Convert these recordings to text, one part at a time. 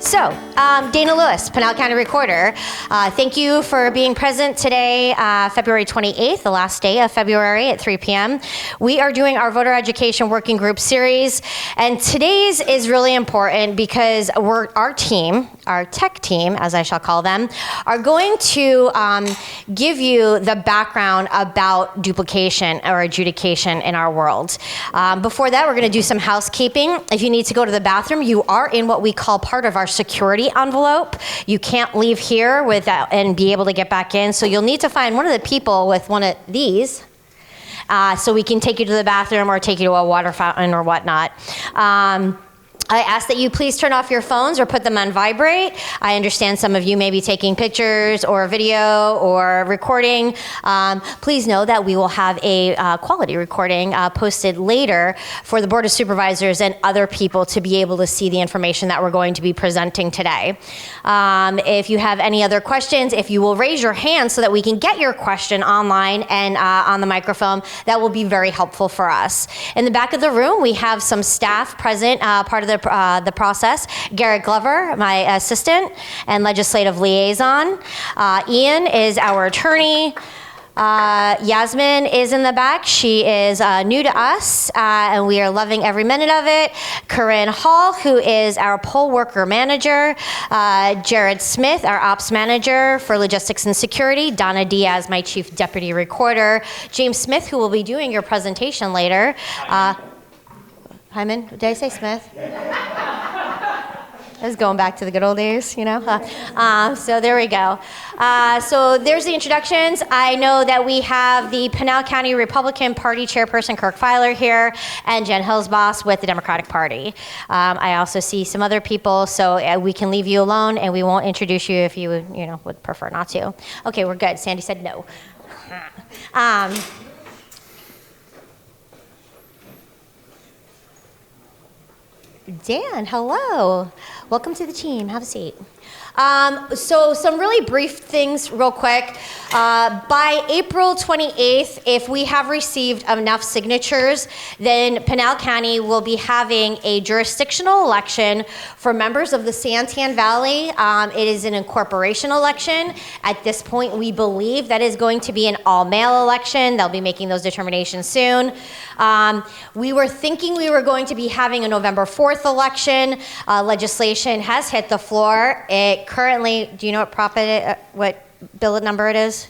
So, Dana Lewis, Pinal County Recorder, thank you for being present today, February 28th, the last day of February at 3 p.m. We are doing our voter education working group series, and today's is really important because our team, our tech team, as I shall call them, are going to give you the background about duplication or adjudication in our world. Before that, we're going to do some housekeeping. If you need to go to the bathroom, you are in what we call part of our security envelope. You can't leave here without and be able to get back in, so you'll need to find one of the people with one of these so we can take you to the bathroom or take you to a water fountain or whatnot. I ask that you please turn off your phones or put them on vibrate. I understand some of you may be taking pictures or video or recording. Please know that we will have a quality recording posted later for the Board of Supervisors and other people to be able to see the information that we're going to be presenting today. If you have any other questions, if you will raise your hand so that we can get your question online and on the microphone, that will be very helpful for us. In the back of the room, we have some staff present, part of the process. Garrett Glover, my assistant and legislative liaison. Ian is our attorney. Yasmin is in the back. She is new to us, and we are loving every minute of it. Corinne Hall, who is our poll worker manager. Jared Smith, our ops manager for logistics and security. Donna Diaz, my chief deputy recorder. James Smith, who will be doing your presentation later. Hyman, did I say Smith? I was going back to the good old days, you know? So there we go. So there's the introductions. I know that we have the Pinal County Republican Party Chairperson Kirk Filer here and Jen Hillsboss with the Democratic Party. I also see some other people, so we can leave you alone and we won't introduce you if you would prefer not to. Okay, we're good. Sandy said no. Dan, hello. Welcome to the team. Have a seat. So some really brief things real quick. By April 28th, if we have received enough signatures, then Pinal County will be having a jurisdictional election for members of the Santan Valley. It is an incorporation election. At this point, we believe that is going to be an all-male election. They'll be making those determinations soon. We were thinking we were going to be having a November 4th election. Legislation has hit the floor. It currently, do you know what bill number it is?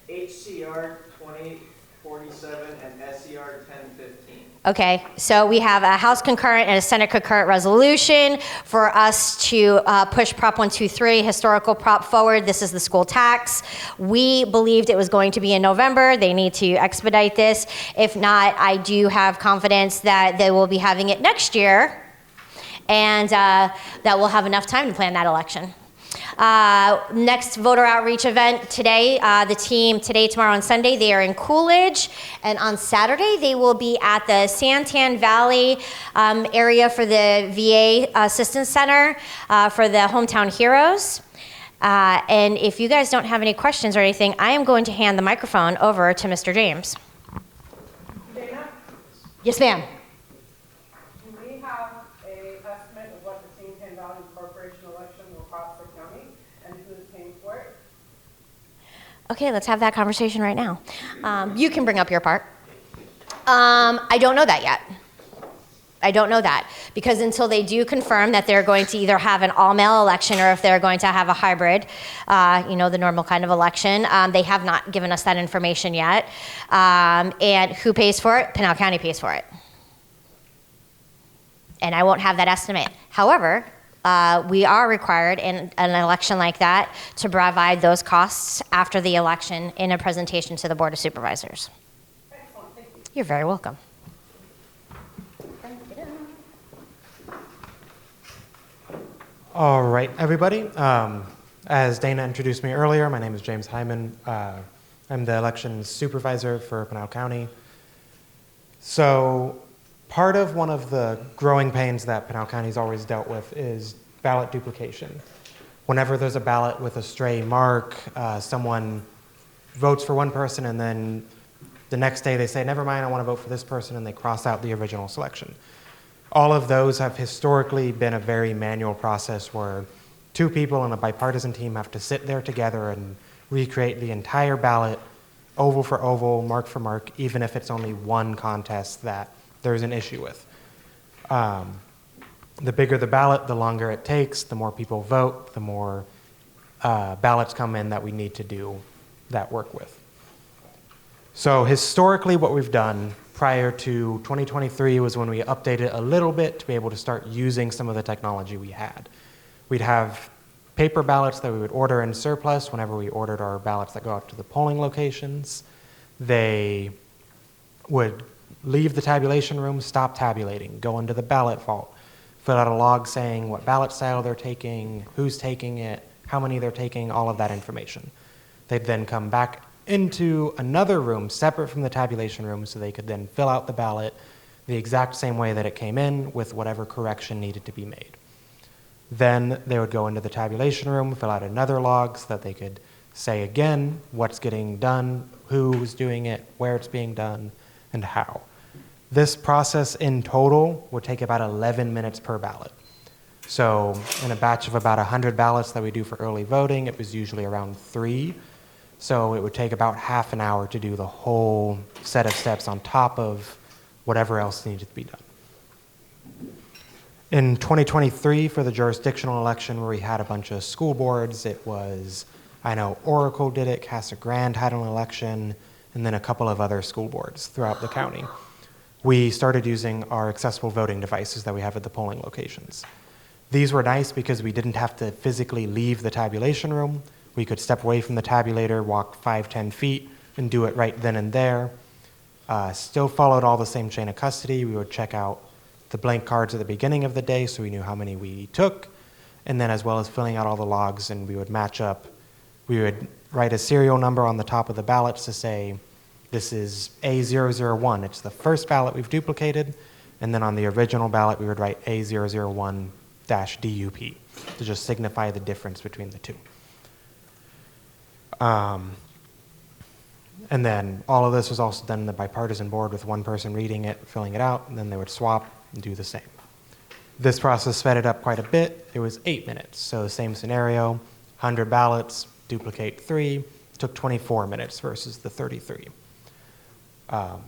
HCR 2047 and SCR 1015. Okay, so we have a House concurrent and a Senate concurrent resolution for us to push Prop 123, historical prop forward. This is the school tax. We believed it was going to be in November. They need to expedite this. If not, I do have confidence that they will be having it next year, and that we'll have enough time to plan that election. Next voter outreach event today, the team today, tomorrow, and Sunday, they are in Coolidge, and on Saturday they will be at the Santan Valley area for the VA Assistance Center for the Hometown Heroes. And if you guys don't have any questions or anything, I am going to hand the microphone over to Mr. James. Dana? Yes, ma'am. Okay, let's have that conversation right now. You can bring up your part. I don't know that yet. I don't know that, because until they do confirm that they're going to either have an all-male election or if they're going to have a hybrid, the normal kind of election, they have not given us that information yet. And who pays for it? Pinal County pays for it. And I won't have that estimate. However, we are required in an election like that to provide those costs after the election in a presentation to the Board of Supervisors. Excellent, thank you. You're very welcome. All right, everybody. As Dana introduced me earlier, my name is James Hyman. I'm the elections supervisor for Pinal County. So part of one of the growing pains that Pinal County's always dealt with is ballot duplication. Whenever there's a ballot with a stray mark, someone votes for one person and then the next day they say, never mind, I want to vote for this person, and they cross out the original selection. All of those have historically been a very manual process where two people on a bipartisan team have to sit there together and recreate the entire ballot, oval for oval, mark for mark, even if it's only one contest that there's an issue with. The bigger the ballot, the longer it takes, the more people vote, the more ballots come in that we need to do that work with. So historically what we've done prior to 2023 was when we updated a little bit to be able to start using some of the technology we had. We'd have paper ballots that we would order in surplus whenever we ordered our ballots that go out to the polling locations. They would leave the tabulation room, stop tabulating, go into the ballot vault, fill out a log saying what ballot style they're taking, who's taking it, how many they're taking, all of that information. They'd then come back into another room separate from the tabulation room so they could then fill out the ballot the exact same way that it came in with whatever correction needed to be made. Then they would go into the tabulation room, fill out another log so that they could say again what's getting done, who's doing it, where it's being done, and how. This process in total would take about 11 minutes per ballot. So in a batch of about 100 ballots that we do for early voting, it was usually around 3. So it would take about half an hour to do the whole set of steps on top of whatever else needed to be done. In 2023, for the jurisdictional election where we had a bunch of school boards, it was, I know Oracle did it, Casa Grande had an election, and then a couple of other school boards throughout the county. We started using our accessible voting devices that we have at the polling locations. These were nice because we didn't have to physically leave the tabulation room. We could step away from the tabulator, walk 5-10 feet, and do it right then and there. Still followed all the same chain of custody. We would check out the blank cards at the beginning of the day so we knew how many we took, and then as well as filling out all the logs, and we would match up. We would write a serial number on the top of the ballots to say, this is A001. It's the first ballot we've duplicated, and then on the original ballot we would write A001-DUP to just signify the difference between the two. And then all of this was also done in the bipartisan board with one person reading it, filling it out, and then they would swap and do the same. This process sped it up quite a bit. It was 8 minutes. So the same scenario, 100 ballots, duplicate 3, took 24 minutes versus the 33. And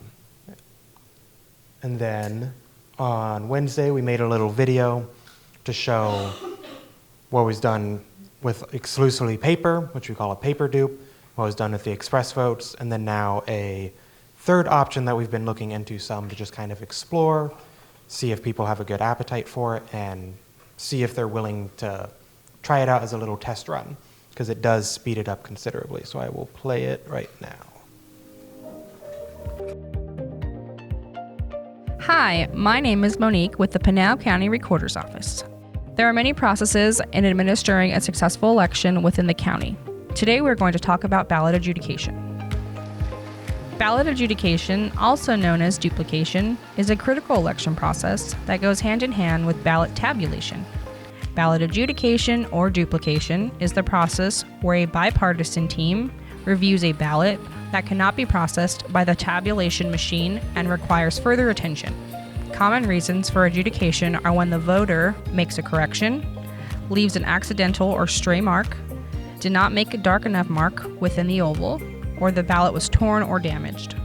then on Wednesday, we made a little video to show what was done with exclusively paper, which we call a paper dupe, what was done with the express votes, and then now a third option that we've been looking into some to just kind of explore, see if people have a good appetite for it, and see if they're willing to try it out as a little test run, because it does speed it up considerably. So I will play it right now. Hi, my name is Monique with the Pinal County Recorder's Office. There are many processes in administering a successful election within the county. Today we're going to talk about ballot adjudication. Ballot adjudication, also known as duplication, is a critical election process that goes hand in hand with ballot tabulation. Ballot adjudication or duplication is the process where a bipartisan team reviews a ballot that cannot be processed by the tabulation machine and requires further attention. Common reasons for adjudication are when the voter makes a correction, leaves an accidental or stray mark, did not make a dark enough mark within the oval, or the ballot was torn or damaged.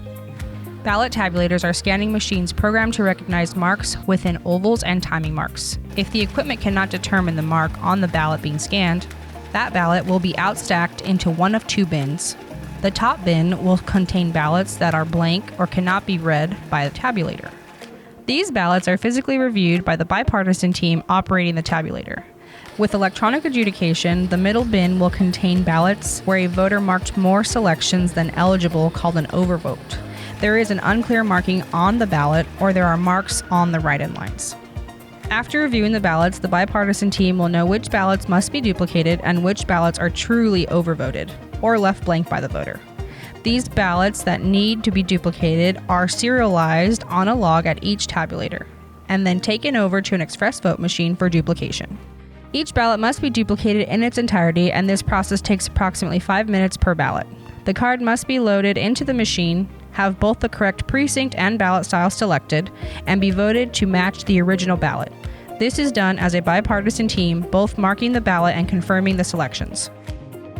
Ballot tabulators are scanning machines programmed to recognize marks within ovals and timing marks. If the equipment cannot determine the mark on the ballot being scanned, that ballot will be outstacked into one of 2 bins. The top bin will contain ballots that are blank or cannot be read by the tabulator. These ballots are physically reviewed by the bipartisan team operating the tabulator. With electronic adjudication, the middle bin will contain ballots where a voter marked more selections than eligible, called an overvote. There is an unclear marking on the ballot, or there are marks on the write-in lines. After reviewing the ballots, the bipartisan team will know which ballots must be duplicated and which ballots are truly overvoted or left blank by the voter. These ballots that need to be duplicated are serialized on a log at each tabulator and then taken over to an express vote machine for duplication. Each ballot must be duplicated in its entirety, and this process takes approximately 5 minutes per ballot. The card must be loaded into the machine, have both the correct precinct and ballot style selected, and be voted to match the original ballot. This is done as a bipartisan team, both marking the ballot and confirming the selections.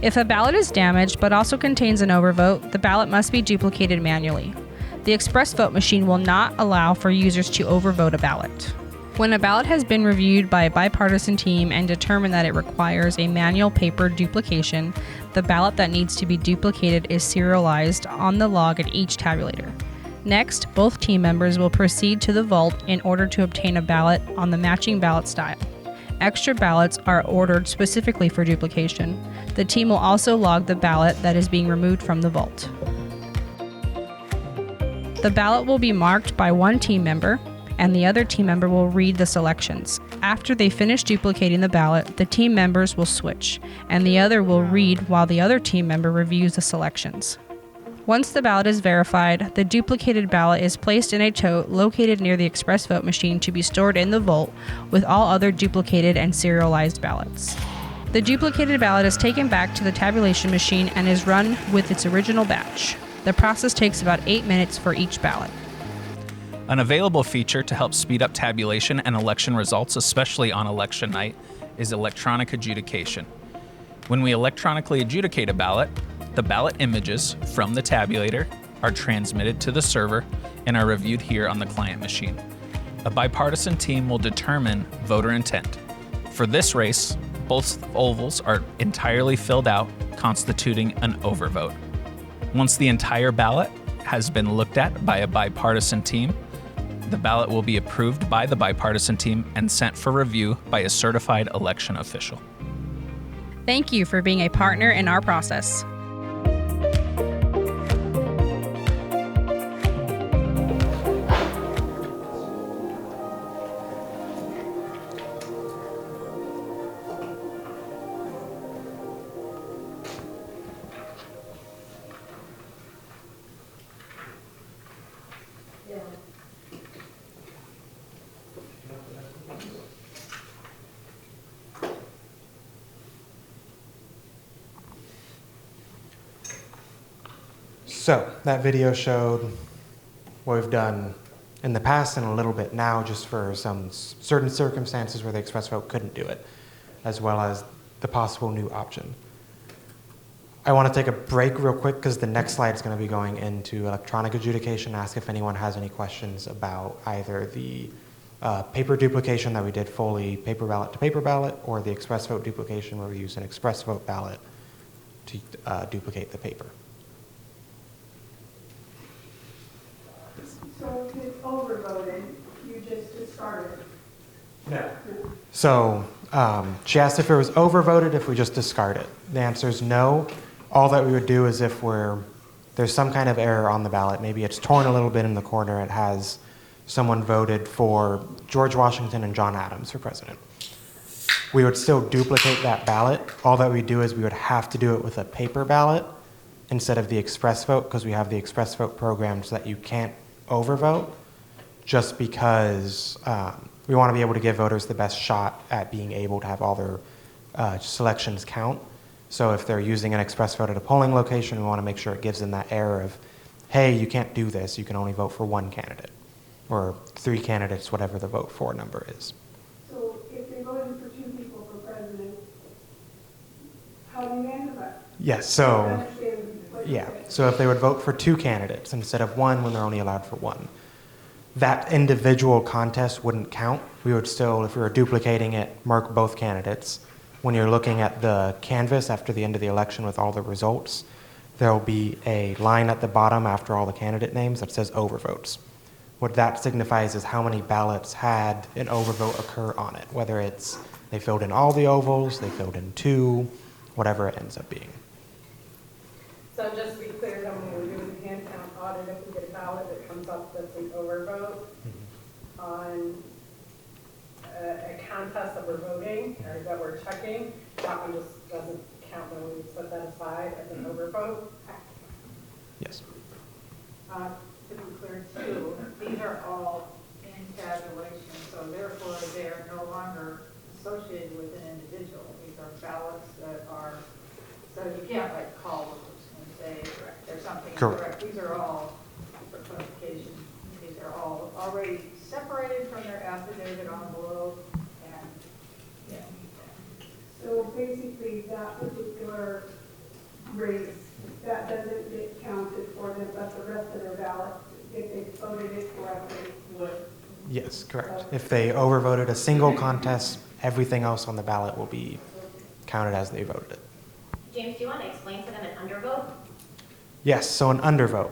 If a ballot is damaged but also contains an overvote, the ballot must be duplicated manually. The express vote machine will not allow for users to overvote a ballot. When a ballot has been reviewed by a bipartisan team and determined that it requires a manual paper duplication, the ballot that needs to be duplicated is serialized on the log at each tabulator. Next, both team members will proceed to the vault in order to obtain a ballot on the matching ballot style. Extra ballots are ordered specifically for duplication. The team will also log the ballot that is being removed from the vault. The ballot will be marked by one team member, and the other team member will read the selections. After they finish duplicating the ballot, the team members will switch, and the other will read while the other team member reviews the selections. Once the ballot is verified, the duplicated ballot is placed in a tote located near the express vote machine to be stored in the vault with all other duplicated and serialized ballots. The duplicated ballot is taken back to the tabulation machine and is run with its original batch. The process takes about 8 minutes for each ballot. An available feature to help speed up tabulation and election results, especially on election night, is electronic adjudication. When we electronically adjudicate a ballot, the ballot images from the tabulator are transmitted to the server and are reviewed here on the client machine. A bipartisan team will determine voter intent. For this race, both ovals are entirely filled out, constituting an overvote. Once the entire ballot has been looked at by a bipartisan team, the ballot will be approved by the bipartisan team and sent for review by a certified election official. Thank you for being a partner in our process. So that video showed what we've done in the past and a little bit now, just for some certain circumstances where the express vote couldn't do it, as well as the possible new option. I want to take a break real quick because the next slide is going to be going into electronic adjudication. Ask if anyone has any questions about either the paper duplication that we did fully paper ballot to paper ballot, or the express vote duplication where we use an express vote ballot to duplicate the paper. So if it's overvoted, you just discard it. No. So she asked if it was overvoted, if we just discard it. The answer is no. All that we would do is if there's some kind of error on the ballot, maybe it's torn a little bit in the corner, it has someone voted for George Washington and John Adams for president. We would still duplicate that ballot. All that we do is we would have to do it with a paper ballot instead of the express vote, because we have the express vote program so that you can't overvote, just because we want to be able to give voters the best shot at being able to have all their selections count. So if they're using an express vote at a polling location, we want to make sure it gives them that error of, hey, you can't do this, you can only vote for one candidate, or 3 candidates, whatever the vote for number is. So if they voted for 2 people for president, how do you handle that? Yes, so. I understand what you're Yeah, saying. so if they would vote for 2 candidates instead of 1 when they're only allowed for 1, that individual contest wouldn't count. We would still, if we were duplicating it, mark both candidates. When you're looking at the canvas after the end of the election with all the results, there'll be a line at the bottom after all the candidate names that says overvotes. What that signifies is how many ballots had an overvote occur on it, whether it's they filled in all the ovals, they filled in 2, whatever it ends up being. So just to be clear, then when we're doing the hand count audit, if we get a ballot that comes up that's an overvote on a contest that we're voting, or that we're checking, that one just doesn't count, then we set that aside as an overvote. Yes. To be clear too, these are all in tabulation, so therefore they are no longer associated with an individual. These are ballots that are, so you can't like call and say there's something Correct. incorrect. These are all already separated from their affidavit envelope and, yeah. So basically, that particular race, that doesn't get counted for them, but the rest of their ballot, if they voted it correctly, would. Yes, correct. If they overvoted a single contest, everything else on the ballot will be counted as they voted it. James, do you want to explain to them an undervote? Yes, so an undervote.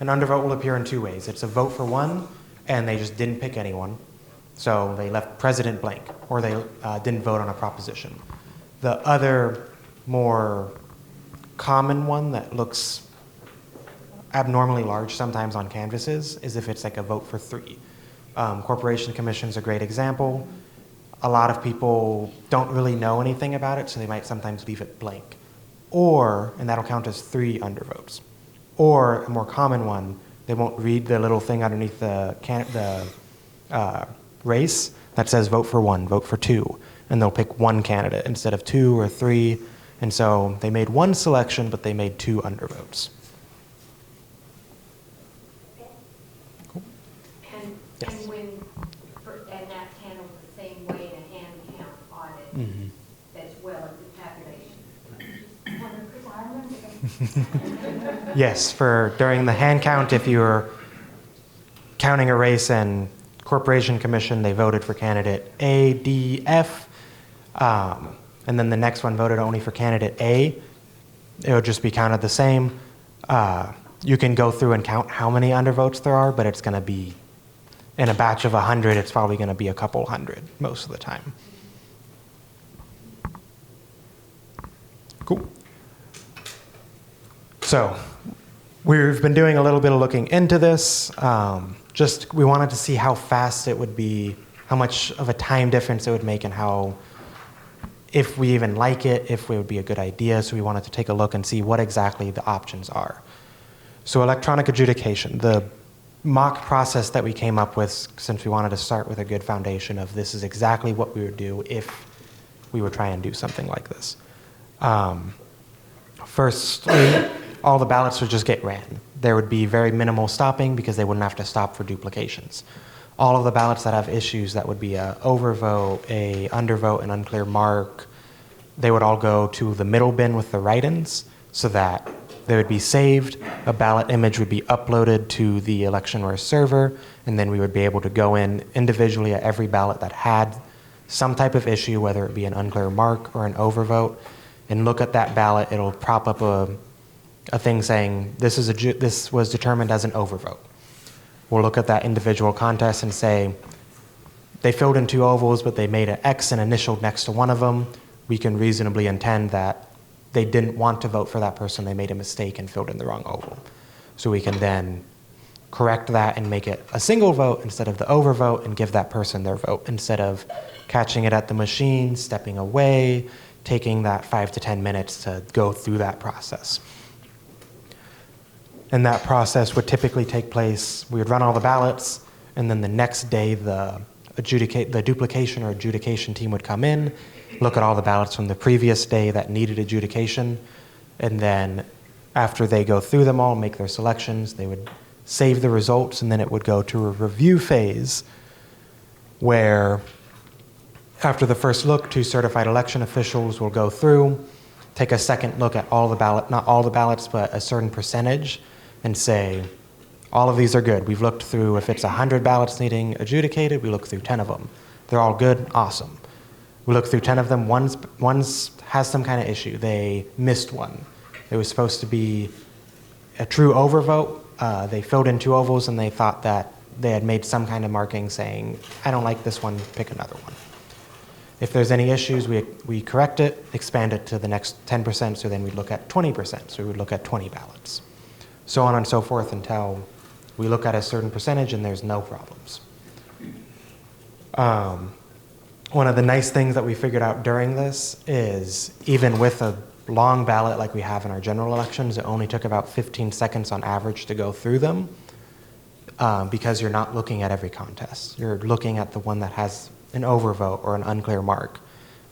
An undervote will appear in two ways. It's a vote for one, and they just didn't pick anyone. So they left president blank, or they didn't vote on a proposition. The other more common one that looks abnormally large sometimes on canvases is if it's like a vote for three. Corporation Commission is a great example. A lot of people don't really know anything about it, so they might sometimes leave it blank. Or, and that'll count as 3 undervotes. Or a more common one, they won't read the little thing underneath the race that says vote for 1, vote for 2, and they'll pick 1 candidate instead of 2 or 3. And so they made 1 selection, but they made 2 undervotes. And, Yes. and when, and that's handled the same way in a hand count audit Mhm. as well as the tabulation. Just wondering, 'cause I remember that. Yes, for during the hand count, if you were counting a race and Corporation Commission, they voted for candidate A, D, F, and then the next one voted only for candidate A, it would just be counted the same. You can go through and count how many undervotes there are, but it's going to be, in a batch of 100, it's probably going to be a couple hundred most of the time. Cool. So, we've been doing a little bit of looking into this. We wanted to see how fast it would be, how much of a time difference it would make, and how, if we even like it, if it would be a good idea. So we wanted to take a look and see what exactly the options are. So electronic adjudication, the mock process that we came up with, since we wanted to start with a good foundation of this is exactly what we would do if we would try and do something like this. Firstly, all the ballots would just get ran. There would be very minimal stopping because they wouldn't have to stop for duplications. All of the ballots that have issues, that would be a overvote, a undervote, an unclear mark, they would all go to the middle bin with the write-ins so that they would be saved. A ballot image would be uploaded to the Electionware server, and then we would be able to go in individually at every ballot that had some type of issue, whether it be an unclear mark or an overvote, and look at that ballot. It'll prop up a thing saying this was determined as an overvote. We'll look at that individual contest and say they filled in 2 ovals, but they made an X and initialed next to one of them. We can reasonably intend that they didn't want to vote for that person. They made a mistake and filled in the wrong oval. So we can then correct that and make it a single vote instead of the overvote and give that person their vote instead of catching it at the machine, stepping away, taking that 5 to 10 minutes to go through that process. And that process would typically take place, we would run all the ballots, and then the next day the duplication or adjudication team would come in, look at all the ballots from the previous day that needed adjudication, and then after they go through them all, make their selections, they would save the results, and then it would go to a review phase where after the first look, 2 certified election officials will go through, take a second look at all the ballot, not all the ballots, but a certain percentage, and say, all of these are good. We've looked through, if it's 100 ballots needing adjudicated, we look through 10 of them. They're all good, awesome. We look through 10 of them, one's has some kind of issue. They missed one. It was supposed to be a true overvote. They filled in 2 ovals and they thought that they had made some kind of marking saying, I don't like this one, pick another one. If there's any issues, we correct it, expand it to the next 10%, so then we look at 20%, so we would look at 20 ballots. So on and so forth until we look at a certain percentage and there's no problems. One of the nice things that we figured out during this is even with a long ballot like we have in our general elections, it only took about 15 seconds on average to go through them because you're not looking at every contest. You're looking at the one that has an overvote or an unclear mark.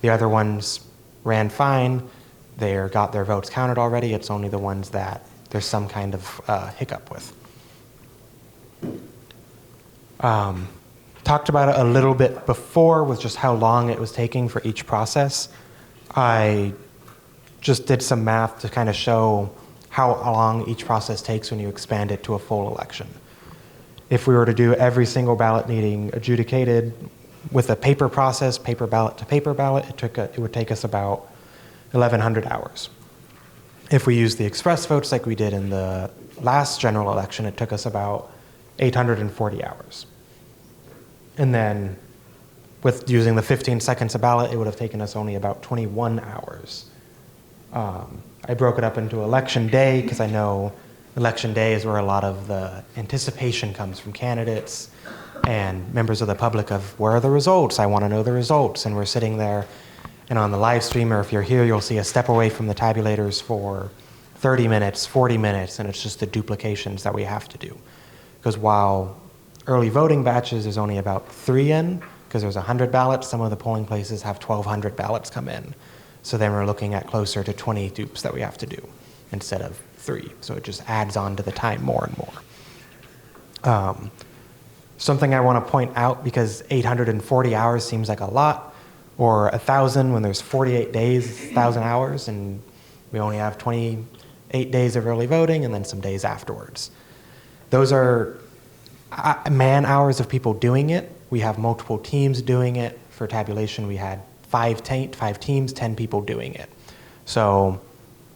The other ones ran fine. They got their votes counted already. It's only the ones that there's some kind of hiccup with. Talked about it a little bit before with just how long it was taking for each process. I just did some math to kind of show how long each process takes when you expand it to a full election. If we were to do every single ballot needing adjudicated with a paper process, paper ballot to paper ballot, it would take us about 1,100 hours. If we use the express votes like we did in the last general election, it took us about 840 hours. And then with using the 15 seconds a ballot, it would have taken us only about 21 hours. I broke it up into election day because I know election day is where a lot of the anticipation comes from candidates and members of the public of where are the results? I want to know the results. And we're sitting there, and on the live stream, or if you're here, you'll see a step away from the tabulators for 30 minutes, 40 minutes, and it's just the duplications that we have to do. Because while early voting batches, there's only about 3 in, because there's 100 ballots. Some of the polling places have 1,200 ballots come in. So then we're looking at closer to 20 dupes that we have to do instead of 3. So it just adds on to the time more and more. Something I want to point out, because 840 hours seems like a lot, or 1,000 when there's 48 days, 1,000 hours, and we only have 28 days of early voting and then some days afterwards. Those are man hours of people doing it. We have multiple teams doing it. For tabulation, we had 5 teams, 10 people doing it. So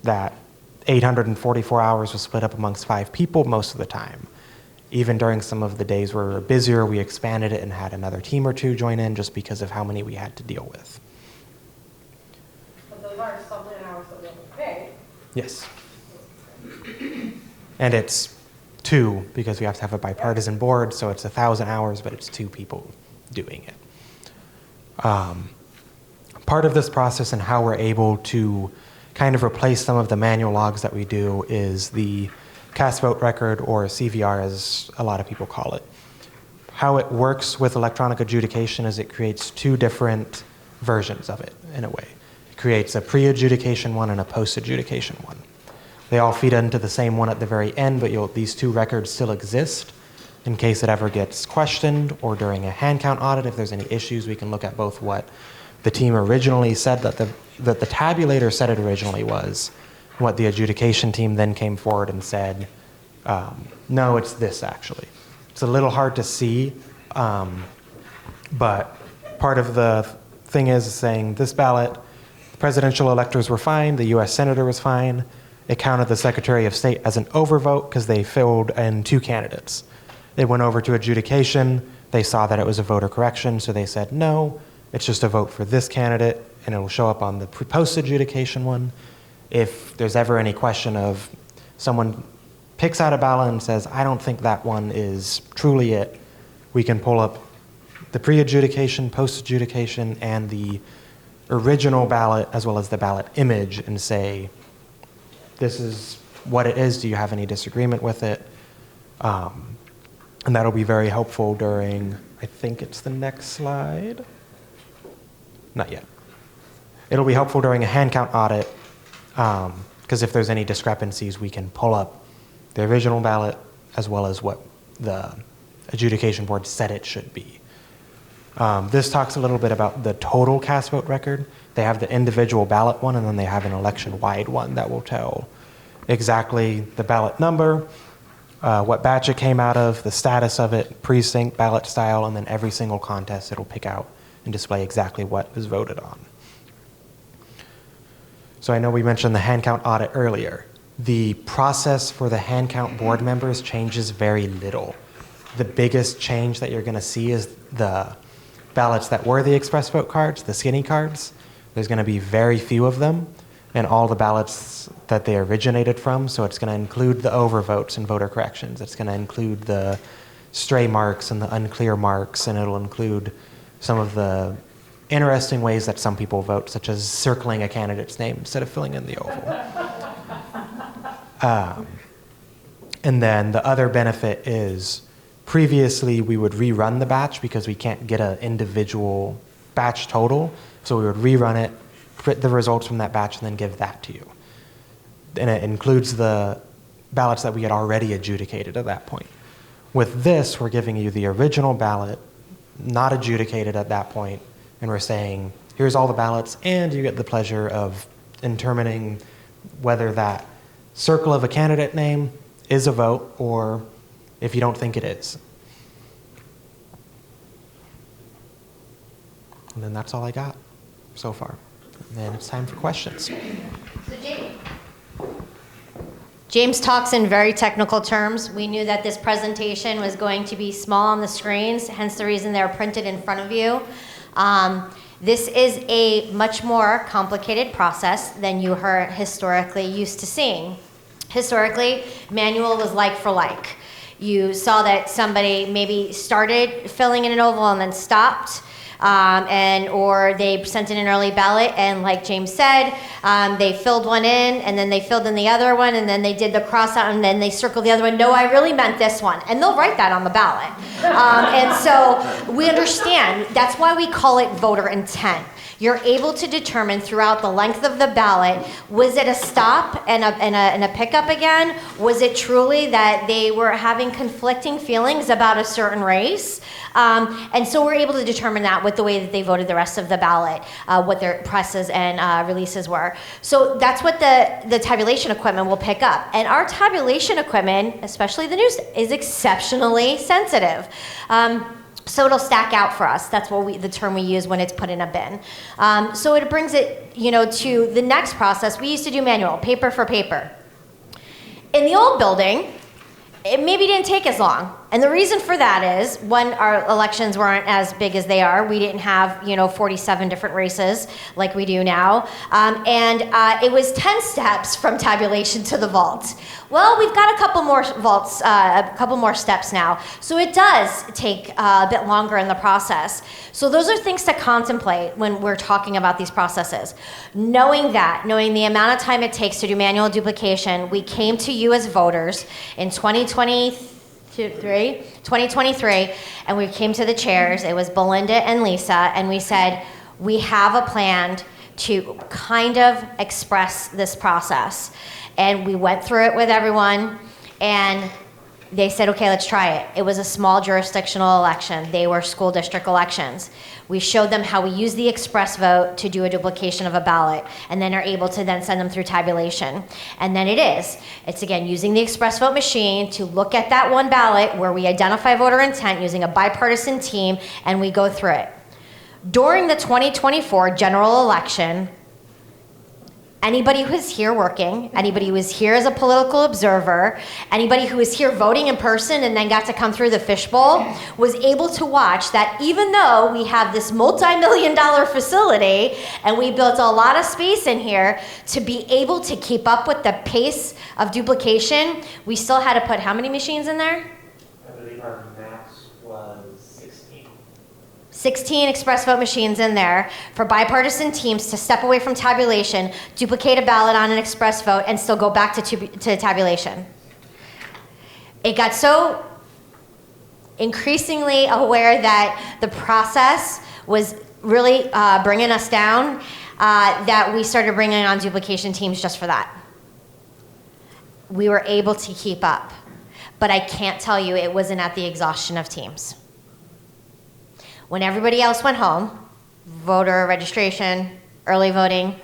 that 844 hours was split up amongst 5 people most of the time. Even during some of the days where we were busier, we expanded it and had another team or 2 join in just because of how many we had to deal with. But those are supplement hours that we have to pay. Yes. And it's 2 because we have to have a bipartisan board, so it's 1,000 hours, but it's 2 people doing it. Part of this process and how we're able to kind of replace some of the manual logs that we do is the cast vote record, or CVR as a lot of people call it. How it works with electronic adjudication is it creates 2 different versions of it in a way. It creates a pre-adjudication one and a post-adjudication one. They all feed into the same one at the very end, but these 2 records still exist in case it ever gets questioned, or during a hand count audit, if there's any issues, we can look at both what the team originally said that the tabulator said it originally was, what the adjudication team then came forward and said, no, it's this actually. It's a little hard to see, but part of the thing is saying this ballot, the presidential electors were fine, the U.S. senator was fine. It counted the Secretary of State as an overvote because they filled in 2 candidates. They went over to adjudication. They saw that it was a voter correction, so they said, no, it's just a vote for this candidate, and it'll show up on the post-adjudication one. If there's ever any question of someone picks out a ballot and says, I don't think that one is truly it, we can pull up the pre-adjudication, post-adjudication, and the original ballot, as well as the ballot image, and say, this is what it is. Do you have any disagreement with it? And that'll be very helpful during, I think it's the next slide. Not yet. It'll be helpful during a hand count audit, because if there's any discrepancies, we can pull up the original ballot as well as what the adjudication board said it should be. This talks a little bit about the total cast vote record. They have the individual ballot one, and then they have an election-wide one that will tell exactly the ballot number, what batch it came out of, the status of it, precinct, ballot style, and then every single contest it'll pick out and display exactly what was voted on. So I know we mentioned the hand count audit earlier. The process for the hand count board members changes very little. The biggest change that you're going to see is the ballots that were the express vote cards, the skinny cards. There's going to be very few of them, and all the ballots that they originated from. So it's going to include the overvotes and voter corrections. It's going to include the stray marks and the unclear marks, and it'll include some of the interesting ways that some people vote, such as circling a candidate's name instead of filling in the oval. And then the other benefit is previously we would rerun the batch because we can't get an individual batch total. So we would rerun it, print the results from that batch, and then give that to you. And it includes the ballots that we had already adjudicated at that point. With this, we're giving you the original ballot, not adjudicated at that point, and we're saying, here's all the ballots, and you get the pleasure of determining whether that circle of a candidate name is a vote, or if you don't think it is. And then that's all I got so far. And then it's time for questions. James talks in very technical terms. We knew that this presentation was going to be small on the screens, hence the reason they're printed in front of you. This is a much more complicated process than you are historically used to seeing. Historically, manual was like for like. You saw that somebody maybe started filling in an oval and then stopped. Or they sent in an early ballot, and like James said, they filled one in, and then they filled in the other one, and then they did the cross out, and then they circled the other one. No, I really meant this one. And they'll write that on the ballot. And so we understand. That's why we call it voter intent. You're able to determine throughout the length of the ballot, was it a stop and a pickup again? Was it truly that they were having conflicting feelings about a certain race? And so we're able to determine that with the way that they voted the rest of the ballot, what their presses and releases were. So that's what the tabulation equipment will pick up. And our tabulation equipment, especially the news, is exceptionally sensitive. So it'll stack out for us. That's what the term we use when it's put in a bin. So it brings it, to the next process. We used to do manual, paper for paper. In the old building, it maybe didn't take as long. And the reason for that is, one, our elections weren't as big as they are. We didn't have, 47 different races like we do now. And it was 10 steps from tabulation to the vault. Well, we've got a couple more vaults, a couple more steps now. So it does take a bit longer in the process. So those are things to contemplate when we're talking about these processes. Knowing the amount of time it takes to do manual duplication, we came to you as voters in 2023, and we came to the chairs. It was Belinda and Lisa, and we said, we have a plan to kind of express this process. And we went through it with everyone, and they said, okay, let's try it. It was a small jurisdictional election. They were school district elections. We showed them how we use the express vote to do a duplication of a ballot, and then are able to then send them through tabulation. And then it's again using the express vote machine to look at that one ballot where we identify voter intent using a bipartisan team, and we go through it. During the 2024 general election, anybody who was here working, anybody who was here as a political observer, anybody who was here voting in person and then got to come through the fishbowl was able to watch that even though we have this multi-million-dollar facility and we built a lot of space in here to be able to keep up with the pace of duplication, we still had to put how many machines in there? I believe our max was 16 express vote machines in there for bipartisan teams to step away from tabulation, duplicate a ballot on an express vote, and still go back to tabulation. It got so increasingly aware that the process was really bringing us down that we started bringing on duplication teams just for that. We were able to keep up, but I can't tell you it wasn't at the exhaustion of teams. When everybody else went home, voter registration, early voting,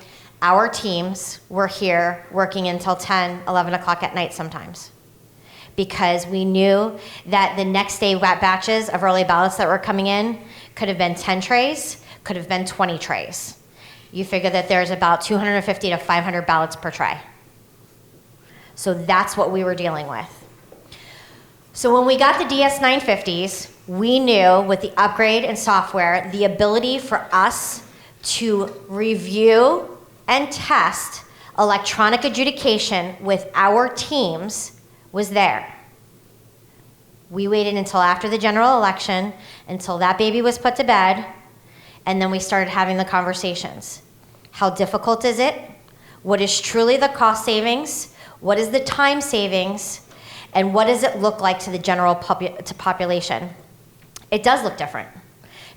our teams were here working until 10, 11 o'clock at night sometimes. Because we knew that the next day batches of early ballots that were coming in could have been 10 trays, could have been 20 trays. You figure that there's about 250 to 500 ballots per tray. So that's what we were dealing with. So when we got the DS950s, we knew with the upgrade in software, the ability for us to review and test electronic adjudication with our teams was there. We waited until after the general election, until that baby was put to bed, and then we started having the conversations. How difficult is it? What is truly the cost savings? What is the time savings? And what does it look like to the general population? It does look different.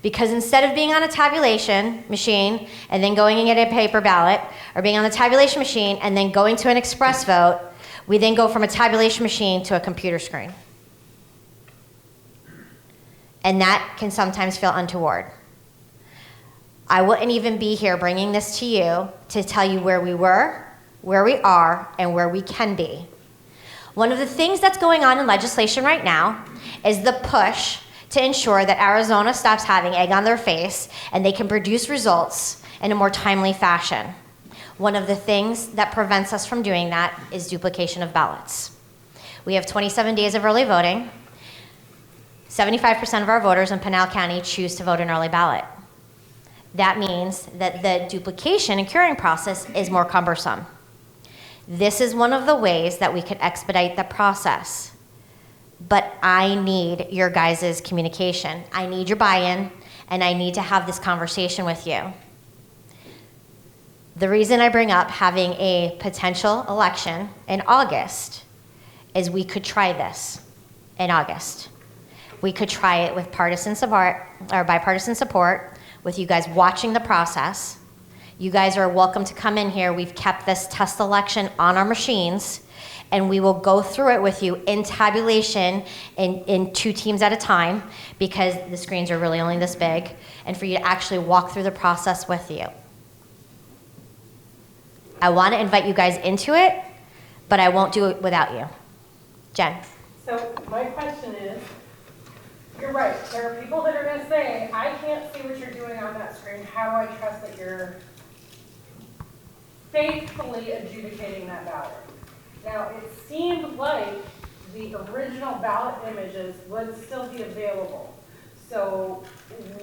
Because instead of being on a tabulation machine and then going and getting a paper ballot, or being on the tabulation machine and then going to an express vote, we then go from a tabulation machine to a computer screen. And that can sometimes feel untoward. I wouldn't even be here bringing this to you to tell you where we were, where we are, and where we can be. One of the things that's going on in legislation right now is the push to ensure that Arizona stops having egg on their face and they can produce results in a more timely fashion. One of the things that prevents us from doing that is duplication of ballots. We have 27 days of early voting. 75% of our voters in Pinal County choose to vote in early ballot. That means that the duplication and curing process is more cumbersome. This is one of the ways that we could expedite the process. But I need your guys' communication. I need your buy-in, and I need to have this conversation with you. The reason I bring up having a potential election in August is we could try this in August. We could try it with partisan support, or bipartisan support, with you guys watching the process. You guys are welcome to come in here. We've kept this test election on our machines, and we will go through it with you in tabulation in 2 teams at a time, because the screens are really only this big, and for you to actually walk through the process with you. I want to invite you guys into it, but I won't do it without you. Jen. So my question is, you're right, there are people that are gonna say, I can't see what you're doing on that screen, how do I trust that you're faithfully adjudicating that ballot? Now, it seemed like the original ballot images would still be available. So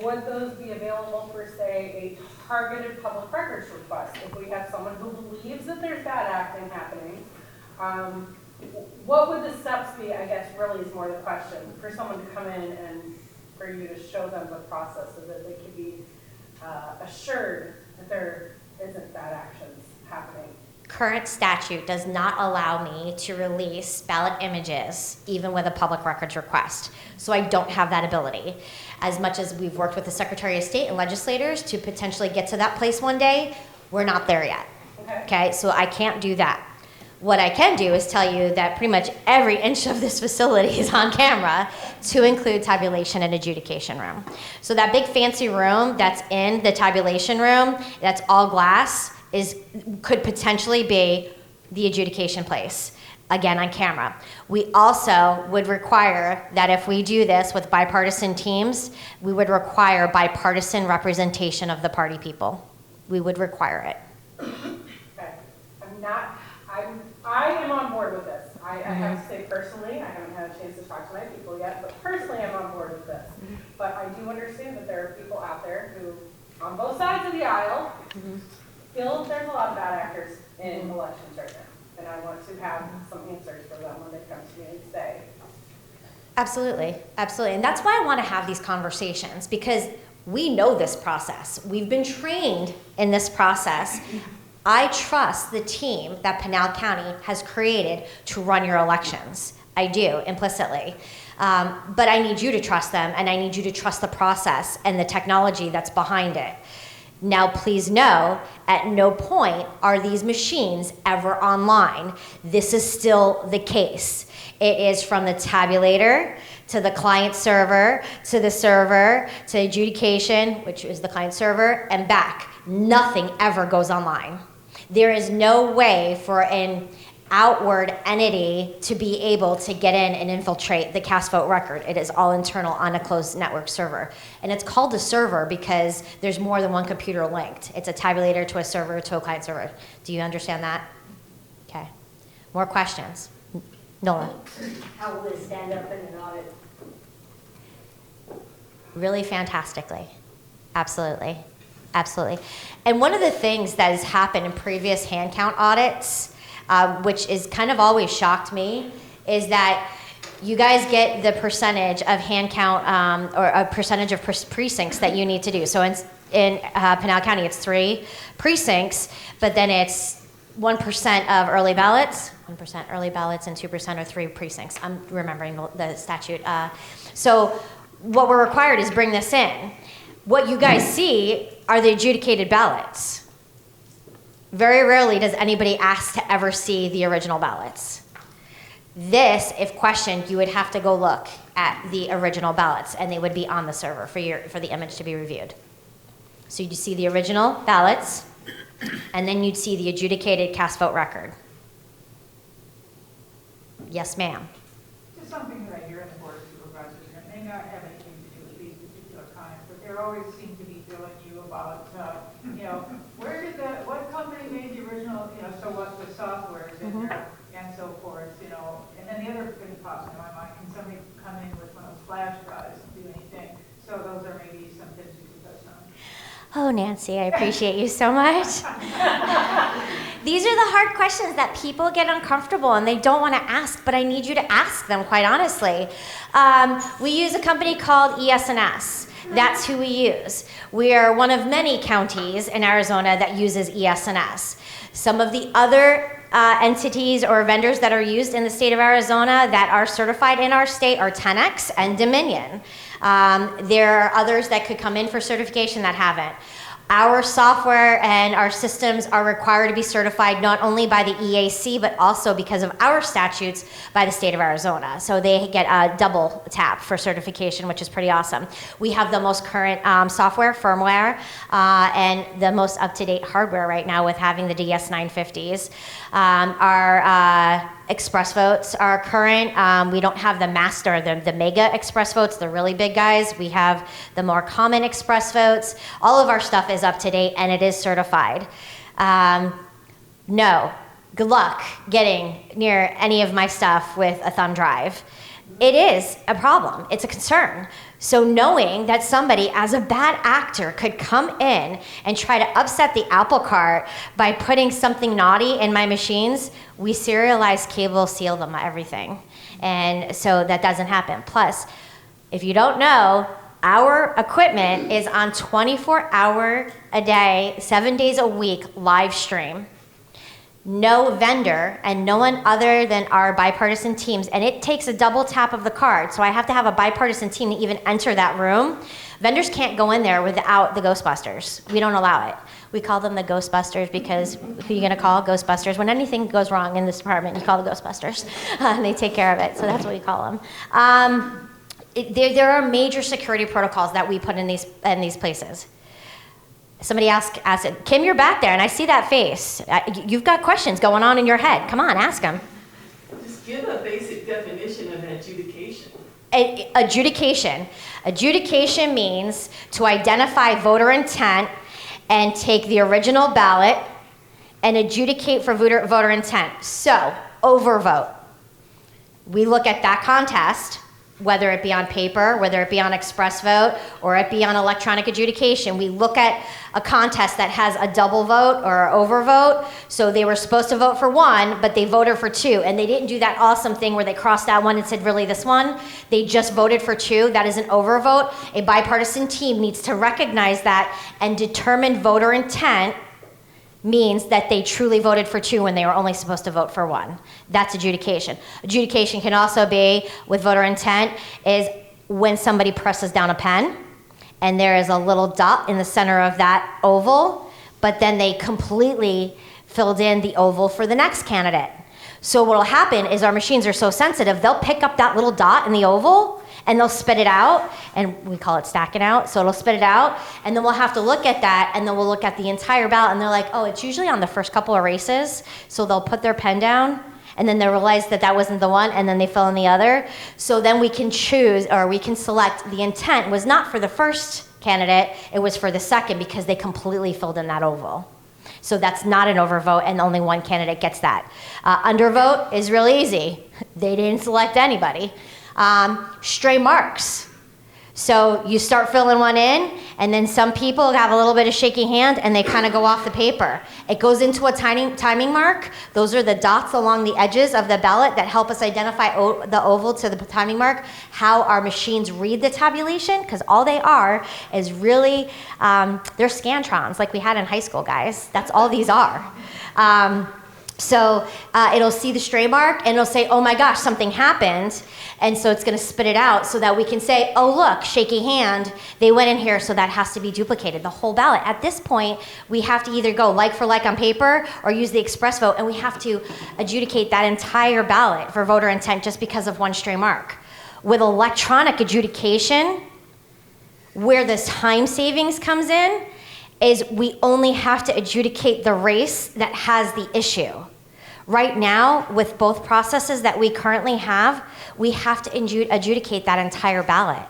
would those be available for, say, a targeted public records request? If we have someone who believes that there's bad acting happening, what would the steps be, I guess, really is more the question, for someone to come in and for you to show them the process so that they can be assured that there isn't bad actions happening? Current statute does not allow me to release ballot images even with a public records request. So I don't have that ability. As much as we've worked with the Secretary of State and legislators to potentially get to that place one day, we're not there yet. Okay, so I can't do that. What I can do is tell you that pretty much every inch of this facility is on camera, to include tabulation and adjudication room. So that big fancy room that's in the tabulation room, that's all glass, could potentially be the adjudication place, again on camera. We also would require that if we do this with bipartisan teams, we would require bipartisan representation of the party people. We would require it. Okay, I am on board with this. I have to say personally, I haven't had a chance to talk to my people yet, but personally I'm on board with this. But I do understand that there are people out there who, on both sides of the aisle, feel there's a lot of bad actors in elections right now. And I want to have some answers for them when they come to me and say. Absolutely, absolutely. And that's why I want to have these conversations, because we know this process. We've been trained in this process. I trust the team that Pinal County has created to run your elections. I do, implicitly. But I need you to trust them, and I need you to trust the process and the technology that's behind it. Now, please know, at no point are these machines ever online. This is still the case. It is from the tabulator to the client server, to the server, to adjudication, which is the client server, and back. Nothing ever goes online. There is no way for an outward entity to be able to get in and infiltrate the cast vote record. It is all internal on a closed network server. And it's called a server because there's more than one computer linked. It's a tabulator to a server to a client server. Do you understand that? Okay. More questions? Nola? How will it stand up in an audit? Really fantastically. Absolutely. Absolutely. And one of the things that has happened in previous hand count audits, which is kind of always shocked me, is that you guys get the percentage of hand count or a percentage of precincts that you need to do. So in Pinal County, it's 3 precincts, but then it's 1% of early ballots, 1% early ballots, and 2% are 3 precincts. I'm remembering the statute. So what we're required is bring this in. What you guys see are the adjudicated ballots. Very rarely does anybody ask to ever see the original ballots. This, if questioned, you would have to go look at the original ballots, and they would be on the server for the image to be reviewed. So you'd see the original ballots, and then you'd see the adjudicated cast vote record. Yes, ma'am. Just something that I hear in the board of supervisors, and it may not have anything to do with these particular comments, but there always seem to be billing you about, what company made the original, so what the software is in there, and so forth, and then the other thing pops into my mind, can somebody come in with one of those flash drives and do anything? So those are maybe some tips you could touch on. Oh, Nancy, I appreciate you so much. These are the hard questions that people get uncomfortable and they don't want to ask, but I need you to ask them, quite honestly. We use a company called ES&S. That's who we use. We are one of many counties in Arizona that uses ES&S. Some of the other entities or vendors that are used in the state of Arizona that are certified in our state are 10X and Dominion. There are others that could come in for certification that haven't. Our software and our systems are required to be certified not only by the EAC, but also because of our statutes by the state of Arizona. So they get a double tap for certification, which is pretty awesome. We have the most current software, firmware, and the most up-to-date hardware right now with having the DS950s. Our express votes are current. We don't have the master, the mega express votes, the really big guys. We have the more common express votes. All of our stuff is up to date and it is certified. No, good luck getting near any of my stuff with a thumb drive. It is a problem. It's a concern. So knowing that somebody as a bad actor could come in and try to upset the apple cart by putting something naughty in my machines, we serialize, cable, seal them, everything. And so that doesn't happen. Plus, if you don't know, our equipment is on 24-hour a day, 7 days a week live stream. No vendor and no one other than our bipartisan teams, and it takes a double tap of the card, so I have to have a bipartisan team to even enter that room. Vendors can't go in there without the Ghostbusters. We don't allow it. We call them the Ghostbusters because who are you going to call? Ghostbusters. When anything goes wrong in this department, you call the Ghostbusters, and they take care of it, so that's what we call them. There are major security protocols that we put in these places. Somebody asked, Kim, you're back there, and I see that face. You've got questions going on in your head. Come on, ask them. Just give a basic definition of adjudication. Adjudication. Adjudication means to identify voter intent and take the original ballot and adjudicate for voter intent. So, overvote. We look at that contest, whether it be on paper, whether it be on express vote, or it be on electronic adjudication. We look at a contest that has a double vote or overvote. So they were supposed to vote for one, but they voted for two. And they didn't do that awesome thing where they crossed out one and said, really, this one? They just voted for two. That is an overvote. A bipartisan team needs to recognize that and determine voter intent means that they truly voted for two when they were only supposed to vote for one. That's adjudication. Adjudication can also be, with voter intent, is when somebody presses down a pen and there is a little dot in the center of that oval, but then they completely filled in the oval for the next candidate. So what will happen is our machines are so sensitive, they'll pick up that little dot in the oval and they'll spit it out, and we call it stacking out, so it'll spit it out, and then we'll have to look at that, and then we'll look at the entire ballot, and they're like, oh, it's usually on the first couple of races, so they'll put their pen down, and then they realize that that wasn't the one, and then they fill in the other. So then we can choose, or we can select, the intent was not for the first candidate, it was for the second, because they completely filled in that oval. So that's not an overvote, and only one candidate gets that. Undervote is really easy. They didn't select anybody. Stray marks. So you start filling one in, and then some people have a little bit of shaky hand, and they kind of go off the paper. It goes into a timing mark. Those are the dots along the edges of the ballot that help us identify the oval to the timing mark, how our machines read the tabulation, because all they are is really, they're scantrons like we had in high school, guys. That's all these are. So it'll see the stray mark and it'll say, oh my gosh, something happened. And so it's going to spit it out so that we can say, oh, look, shaky hand, they went in here, so that has to be duplicated, the whole ballot. At this point, we have to either go like for like on paper or use the express vote, and we have to adjudicate that entire ballot for voter intent just because of one stray mark. With electronic adjudication, where this time savings comes in is we only have to adjudicate the race that has the issue. Right now, with both processes that we currently have, we have to adjudicate that entire ballot.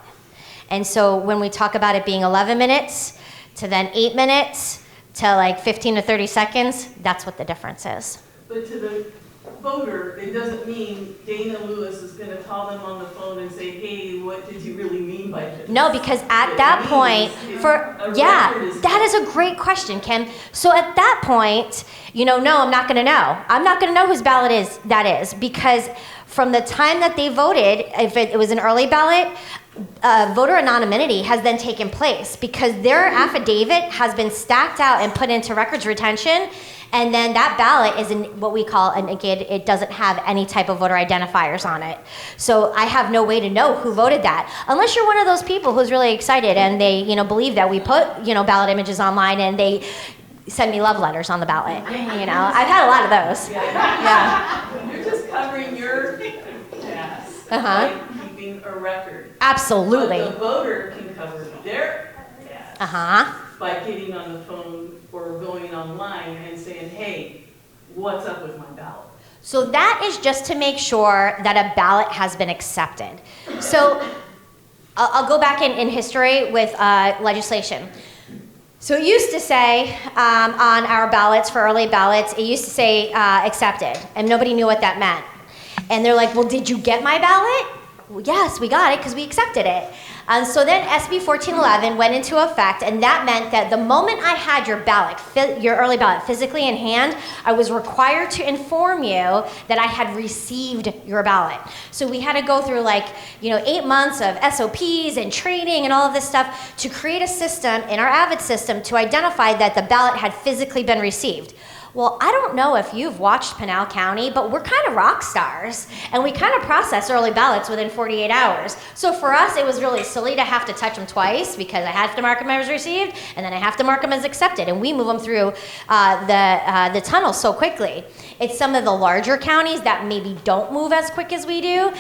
And so when we talk about it being 11 minutes to then 8 minutes to like 15 to 30 seconds, that's what the difference is. But to the voter, it doesn't mean Dana Lewis is gonna call them on the phone and say, hey, what did you really mean by this? No, because at that point, that is a great question, Kim. So at that point, no, I'm not gonna know. I'm not gonna know whose ballot that is, because from the time that they voted, if it was an early ballot, voter anonymity has then taken place because their affidavit has been stacked out and put into records retention. And then that ballot is in what we call, and again, it doesn't have any type of voter identifiers on it. So I have no way to know who voted that. Unless you're one of those people who's really excited and they, believe that we put, ballot images online and they send me love letters on the ballot. I've had a lot of those. Yeah. You're just covering your ass by keeping a record. Absolutely. But the voter can cover their ass by getting on the phone or going online and saying, hey, what's up with my ballot? So that is just to make sure that a ballot has been accepted. So I'll go back in history with legislation. So it used to say on our ballots, for early ballots, it used to say accepted, and nobody knew what that meant. And they're like, well, did you get my ballot? Well, yes, we got it because we accepted it. And so then SB 1411 went into effect, and that meant that the moment I had your ballot, your early ballot, physically in hand, I was required to inform you that I had received your ballot. So we had to go through 8 months of SOPs and training and all of this stuff to create a system in our AVID system to identify that the ballot had physically been received. Well, I don't know if you've watched Pinal County, but we're kind of rock stars, and we kind of process early ballots within 48 hours. So for us, it was really silly to have to touch them twice because I have to mark them as received, and then I have to mark them as accepted, and we move them through the tunnel so quickly. It's some of the larger counties that maybe don't move as quick as we do,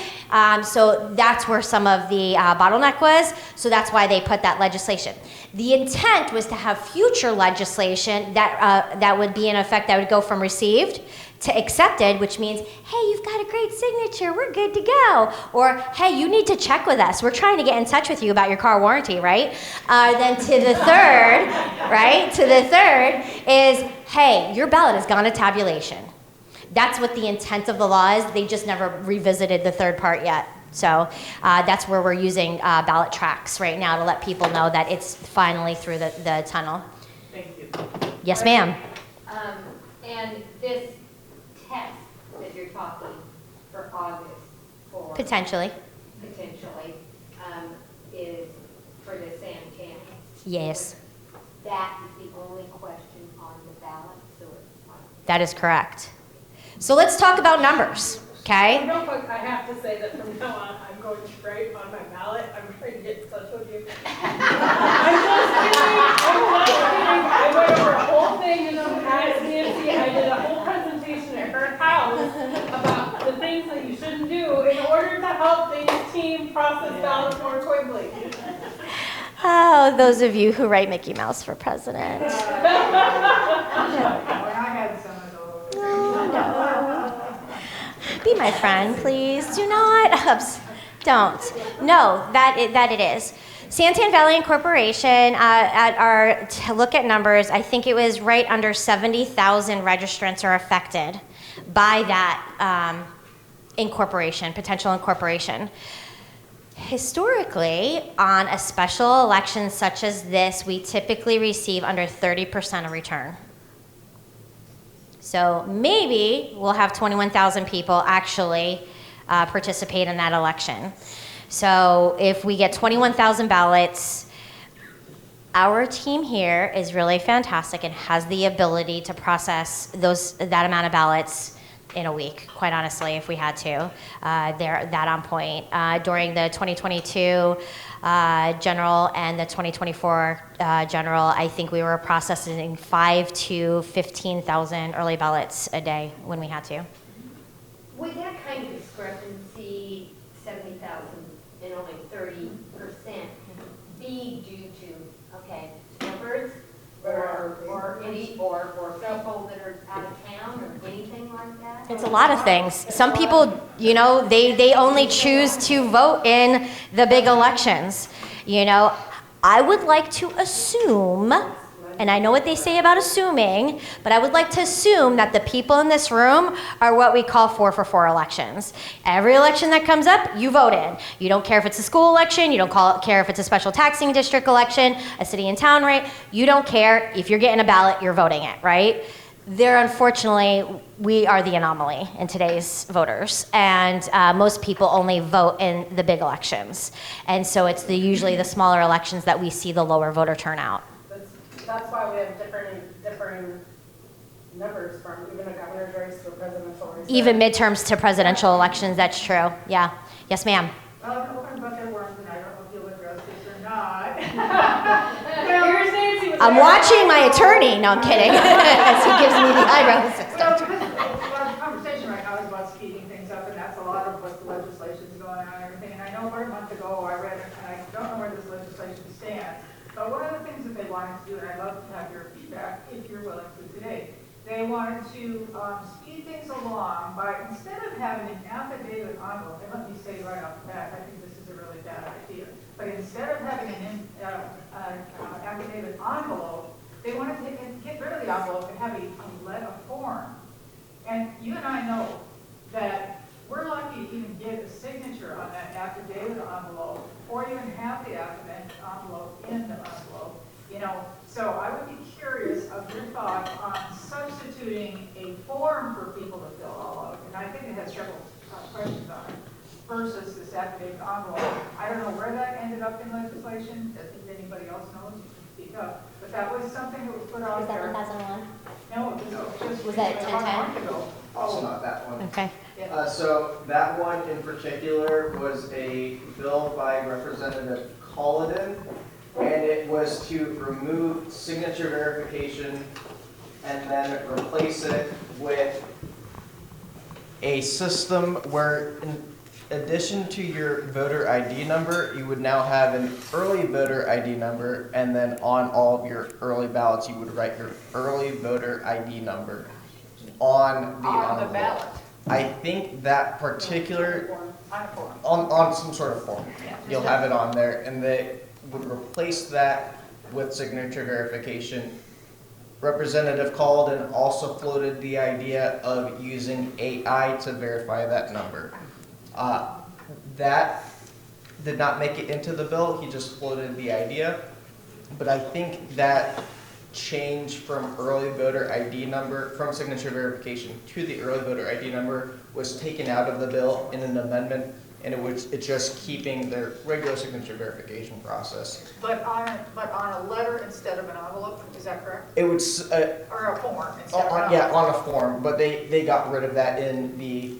so that's where some of the bottleneck was, so that's why they put that legislation. The intent was to have future legislation that would be in effect that would go from received to accepted, which means, hey, you've got a great signature, we're good to go. Or, hey, you need to check with us. We're trying to get in touch with you about your car warranty, right? Then to the third, right? To the third is, hey, your ballot has gone to tabulation. That's what the intent of the law is. They just never revisited the third part yet. So that's where we're using ballot tracks right now to let people know that it's finally through the tunnel. Thank you. Yes, ma'am. And this test that you're talking for August for Potentially. Is for the Sam County. Yes, That is the only question on the ballot, so it's on. that is correct. So let's talk about numbers, okay? Real quick, I have to say that from now on, I'm going to write on my ballot. I'm trying to get in touch with you. I'm just kidding. I went over a whole thing in Nancy. I did a whole presentation at her house about the things that you shouldn't do in order to help the team process ballots more quickly. Oh, those of you who write Mickey Mouse for president. When I had some of those. No. Be my friend, please. Do not. Don't. No, that it is. Santan Valley Incorporation, at our look at numbers, I think it was right under 70,000 registrants are affected by that incorporation, potential incorporation. Historically, on a special election such as this, we typically receive under 30% of return. So maybe we'll have 21,000 people actually participate in that election. So if we get 21,000 ballots, Our team here is really fantastic and has the ability to process that amount of ballots in a week, quite honestly, if we had to. They're that on point. During the 2022 general and the 2024 general, I think we were processing 5,000 to 15,000 early ballots a day when we had to. Would that kind of discrepancy, 70,000 and only 30%, be due to, okay, numbers or people that are out of town or anything like that? It's a lot of things. Some people, you know, they only choose to vote in the big elections. You know, I would like to assume, and I know what they say about assuming, but I would like to assume that the people in this room are what we call 4-for-4 elections. Every election that comes up, you vote in. You don't care if it's a school election, you don't care if it's a special taxing district election, a city and town rate, you don't care. If you're getting a ballot, you're voting it, right? Unfortunately, we are the anomaly in today's voters, and most people only vote in the big elections. And so it's usually the smaller elections that we see the lower voter turnout. That's why we have different numbers from even a governor's race to a presidential race. Even midterms to presidential elections, that's true. Yeah. Yes, ma'am. Well, I'm open about their work, and I don't know if you'll address this or not. Here's Nancy with I'm her- watching my attorney. No, I'm kidding. As he gives me the eyebrows. Well, because our conversation right now is about speeding things up, and that's a lot of what the legislation's going on and everything. And I know about a month ago, I read it, and I don't know where this legislation stands. But one of the things that they wanted to do, and I'd love to have your feedback if you're willing to today, they wanted to speed things along by, instead of having an affidavit envelope, and let me say right off the bat, I think this is a really bad idea, but instead of having an affidavit envelope, they wanted to get rid of the envelope and have a form. And you and I know that we're lucky to even get a signature on that affidavit envelope, or even have the affidavit envelope in the envelope, you know. So I would be curious of your thoughts on substituting a form for people to fill all out, and I think it has several questions on it, versus this affidavit envelope. I don't know where that ended up in legislation. If anybody else knows, you can speak up. But that was something that was put out Was that there. 2001? No, it was just. Was that about a 10? month ago. Also not that one. Okay. So that one in particular was a bill by Representative Culloden, and it was to remove signature verification and then replace it with a system where in addition to your voter ID number, you would now have an early voter ID number, and then on all of your early ballots, you would write your early voter ID number on the envelope. Ballot. I think that particular, On a form. on some sort of form, Yeah. you'll have it on there, and they would replace that with signature verification. Representative Culloden also floated the idea of using AI to verify that number. That did not make it into the bill, he just floated the idea. But I think that change from early voter ID number, from signature verification to the early voter ID number was taken out of the bill in an amendment, and it's just keeping the regular signature verification process. But on a letter instead of an envelope, is that correct? It would, Or a form instead of an yeah, envelope? on a form, but they got rid of that in the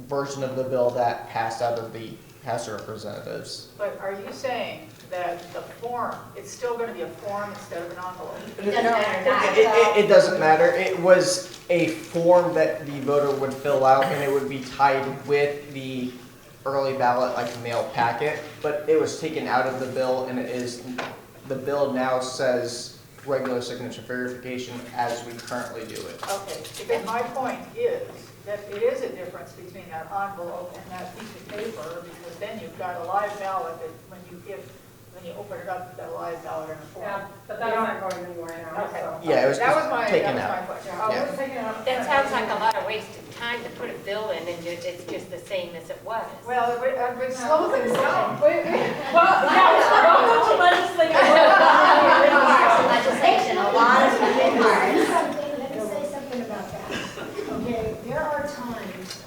version of the bill that passed out of the House of Representatives. But are you saying that the form, it's still going to be a form instead of an envelope? It doesn't matter. It was a form that the voter would fill out, and it would be tied with the early ballot, like mail packet, but it was taken out of the bill, and the bill now says regular signature verification as we currently do it. Okay, because my point is that it is a difference between that envelope and that piece of paper, because then you've got a live ballot that when you open it up, you've got a live ballot in a form. Yeah, but that's not going anywhere now, Okay. so. Yeah, it was That just was my taken That out. was my question. Yeah, Yeah. we're taking it out. That sounds like a lot of wasted time to put a bill in and it's just the same as it was. Well, it slow things down. Well, yeah, welcome to legislative. Legislation, a lot of moving parts. Let me say something about that. Okay, there are times,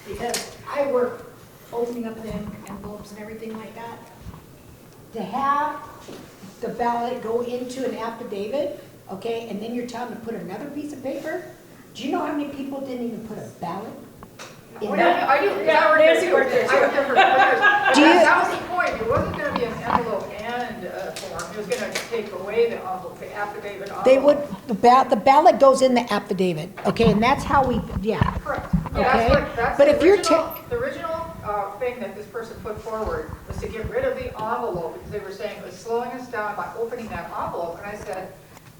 because I work opening up the envelopes and everything like that, to have the ballot go into an affidavit, okay, and then you're telling them to put another piece of paper? Do you know how many people didn't even put a ballot in that? I do, yeah, Nancy worked there. Do you- That was the point, it wasn't gonna be an envelope and a form, it was gonna take away the envelope, the affidavit envelope. They would, the ballot goes in the affidavit, okay, and that's how we, yeah. Correct. Okay, That's but the if you're original, the original thing that this person put forward was to get rid of the envelope, because they were saying it was slowing us down by opening that envelope, and I said,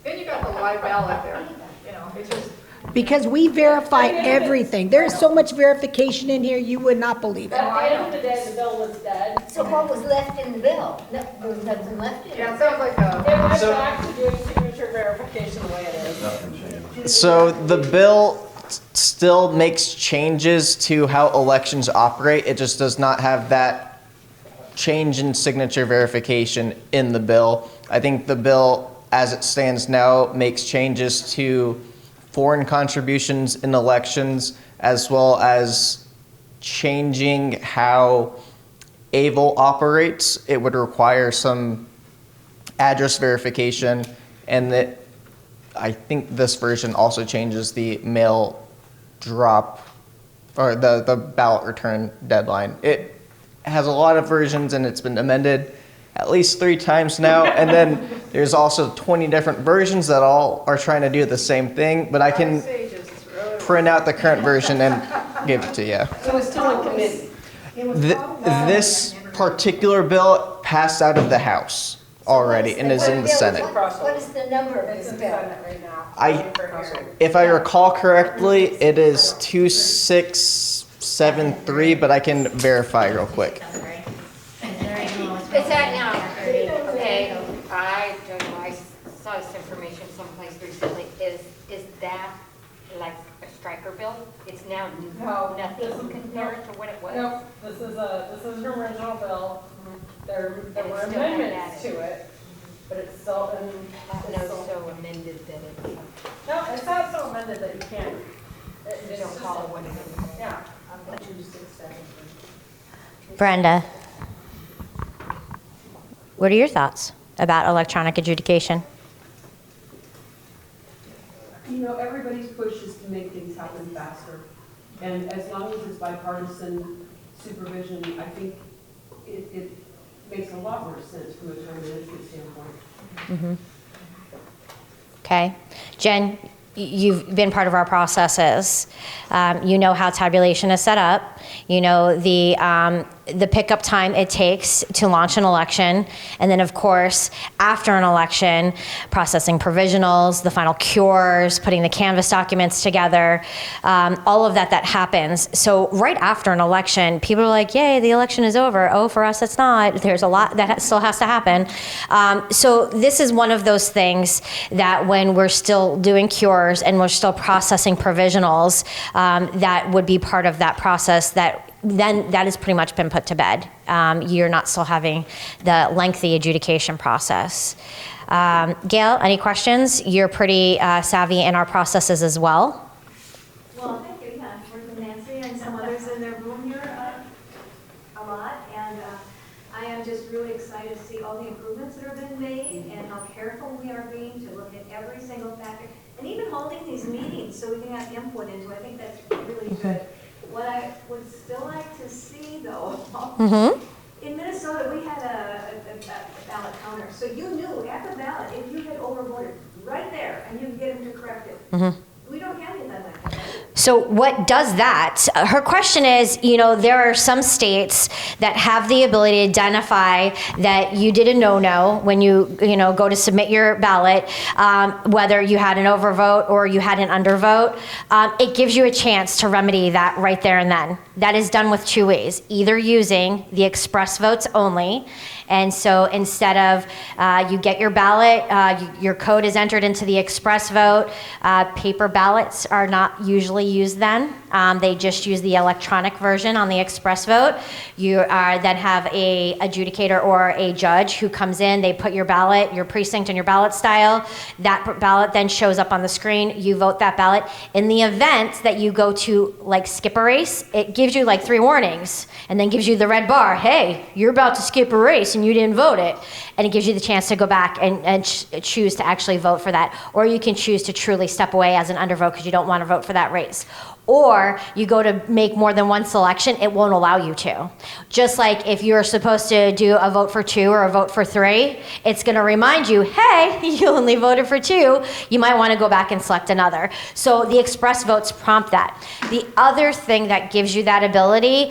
then you got the live ballot there, you know, it's just, Because we verify everything. There's so much verification in here, you would not believe it. At the end of the day, the bill was dead. So what was left in the bill? No, there was nothing left in it. yeah, it sounds like a. It went So- back to doing signature verification the way it is. So the bill still makes changes to how elections operate. It just does not have that change in signature verification in the bill. I think the bill, as it stands now, makes changes to foreign contributions in elections, as well as changing how AVOL operates. It would require some address verification, and that I think this version also changes the mail drop or the ballot return deadline. It has a lot of versions and it's been amended at least 3 times now. And then there's also 20 different versions that all are trying to do the same thing, but I can print out the current version and give it to you. So it's still in committee. This particular bill passed out of the House already and is in the Senate. What is the number of It's this in bill? Senate right now. I- waiting for hearing. If I recall correctly, it is 2673, but I can verify real quick. It's at now, okay, I don't know, I saw this information someplace recently, is that like a striker bill? It's now No, nothing this is- compared to what it was? No, this is an original bill. There were And it's still amendments added. Mm-hmm. to it, but it's still, and No, so amended that it, no, it's not so amended that you can't. you It's don't just- call it what it is. Yeah. Brenda, what are your thoughts about electronic adjudication? You know, everybody's push is to make things happen faster. And as long as it's bipartisan supervision, I think it makes a lot more sense from a time management standpoint. Okay. Jen, you've been part of our processes. You know how tabulation is set up. You know the pickup time it takes to launch an election. And then, of course, after an election, processing provisionals, the final cures, putting the canvas documents together, all of that happens. So right after an election, people are like, yay, the election is over. Oh, for us, it's not. There's a lot that still has to happen. So this is one of those things that when we're still doing cures and we're still processing provisionals, that would be part of that process then that has pretty much been put to bed. You're not still having the lengthy adjudication process. Gail, any questions? You're pretty savvy in our processes as well. Well, thank you, yeah, I've worked with Nancy and some others in their room here a lot, and I am just really excited to see all the improvements that are being made and how careful we are being to look at every single factor, and even holding these meetings so we can have input into it. I think that's really good. What I would still like to see, though, in Minnesota, we had a ballot counter, so you knew at the ballot if you had overvoted right there, and you could get them to correct it. We don't have anything like that. So what does that? Her question is, there are some states that have the ability to identify that you did a no-no when you go to submit your ballot, whether you had an overvote or you had an undervote. It gives you a chance to remedy that right there and then. That is done with 2 ways, either using the express votes only. And so instead of you get your ballot, your code is entered into the express vote. Paper ballots are not usually used then. They just use the electronic version on the express vote. You then have a adjudicator or a judge who comes in, they put your ballot, your precinct and your ballot style. That ballot then shows up on the screen. You vote that ballot. In the event that you go to like skip a race, it gives you like 3 warnings and then gives you the red bar. Hey, you're about to skip a race and you didn't vote it. And it gives you the chance to go back and choose to actually vote for that. Or you can choose to truly step away as an undervote because you don't want to vote for that race. Or you go to make more than one selection, it won't allow you to. Just like if you're supposed to do a vote for 2 or a vote for 3, it's going to remind you, hey, you only voted for 2. You might want to go back and select another. So the express votes prompt that. The other thing that gives you that ability,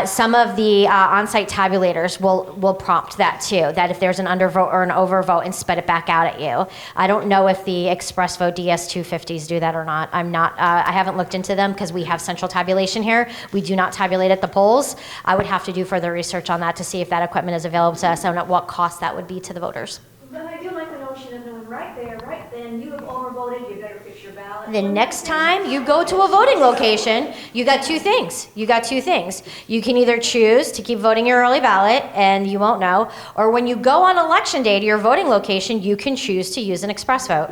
some of the on-site tabulators will prompt that too, that if there's an undervote or an overvote and spit it back out at you. I don't know if the express vote DS250s do that or not. I haven't looked into them because we have central tabulation here. We do not tabulate at the polls. I would have to do further research on that to see if that equipment is available to us and at what cost that would be to the voters. But I do like the notion of knowing right there, right then, you have overvoted, you better fix your ballot. The next time you go to a voting location, you got 2 things. You can either choose to keep voting your early ballot and you won't know, or when you go on election day to your voting location, you can choose to use an express vote.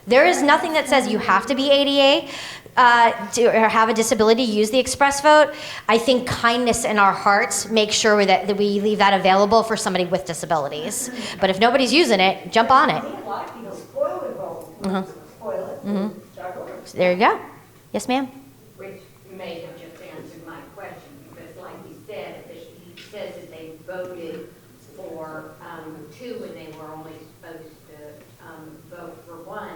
There is nothing that says you have to be ADA or have a disability, use the express vote. I think kindness in our hearts makes sure that we leave that available for somebody with disabilities. But if nobody's using it, jump on it. So there you go. Yes, ma'am? Which may have just answered my question, because like you said, he says that they voted for 2 when they were only supposed to vote for 1,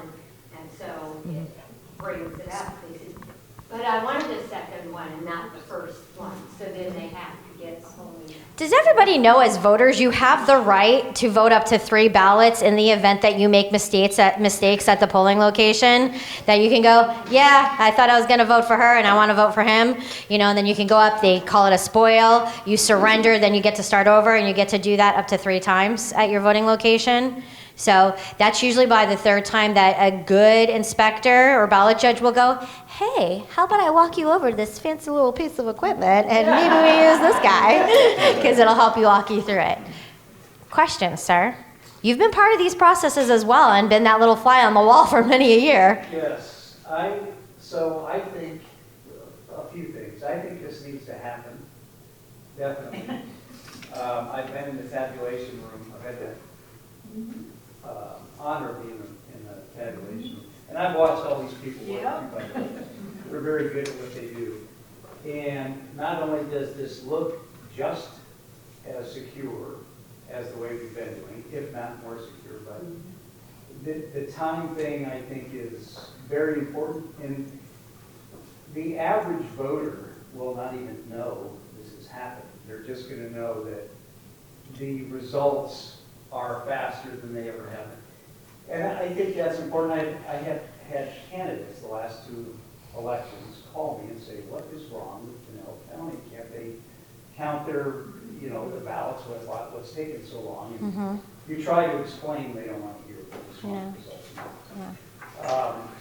and so it brings it up. But I wanted the second one and not the first one, so then they have to get only. Does everybody know as voters you have the right to vote up to 3 ballots in the event that you make mistakes at the polling location? That you can go, yeah, I thought I was going to vote for her and I want to vote for him, and then you can go up, they call it a spoil, you surrender, then you get to start over and you get to do that up to 3 times at your voting location. So that's usually by the 3rd time that a good inspector or ballot judge will go, hey, how about I walk you over to this fancy little piece of equipment and maybe we use this guy because it'll help you walk you through it. Question, sir. You've been part of these processes as well and been that little fly on the wall for many a year. Yes, I think a few things. I think this needs to happen, definitely. I've been in the tabulation room. I've had the honor of being in the tabulation room. And I've watched all these people work. They're very good at what they do. And not only does this look just as secure as the way we've been doing, if not more secure, but the time thing I think is very important. And the average voter will not even know this has happened. They're just going to know that the results are faster than they ever have been. And I think that's important. I have had candidates the last 2 elections call me and say, what is wrong with Pinal County? Can't they count their, the ballots? What's taking so long? And you try to explain, they don't want to hear what's wrong with results.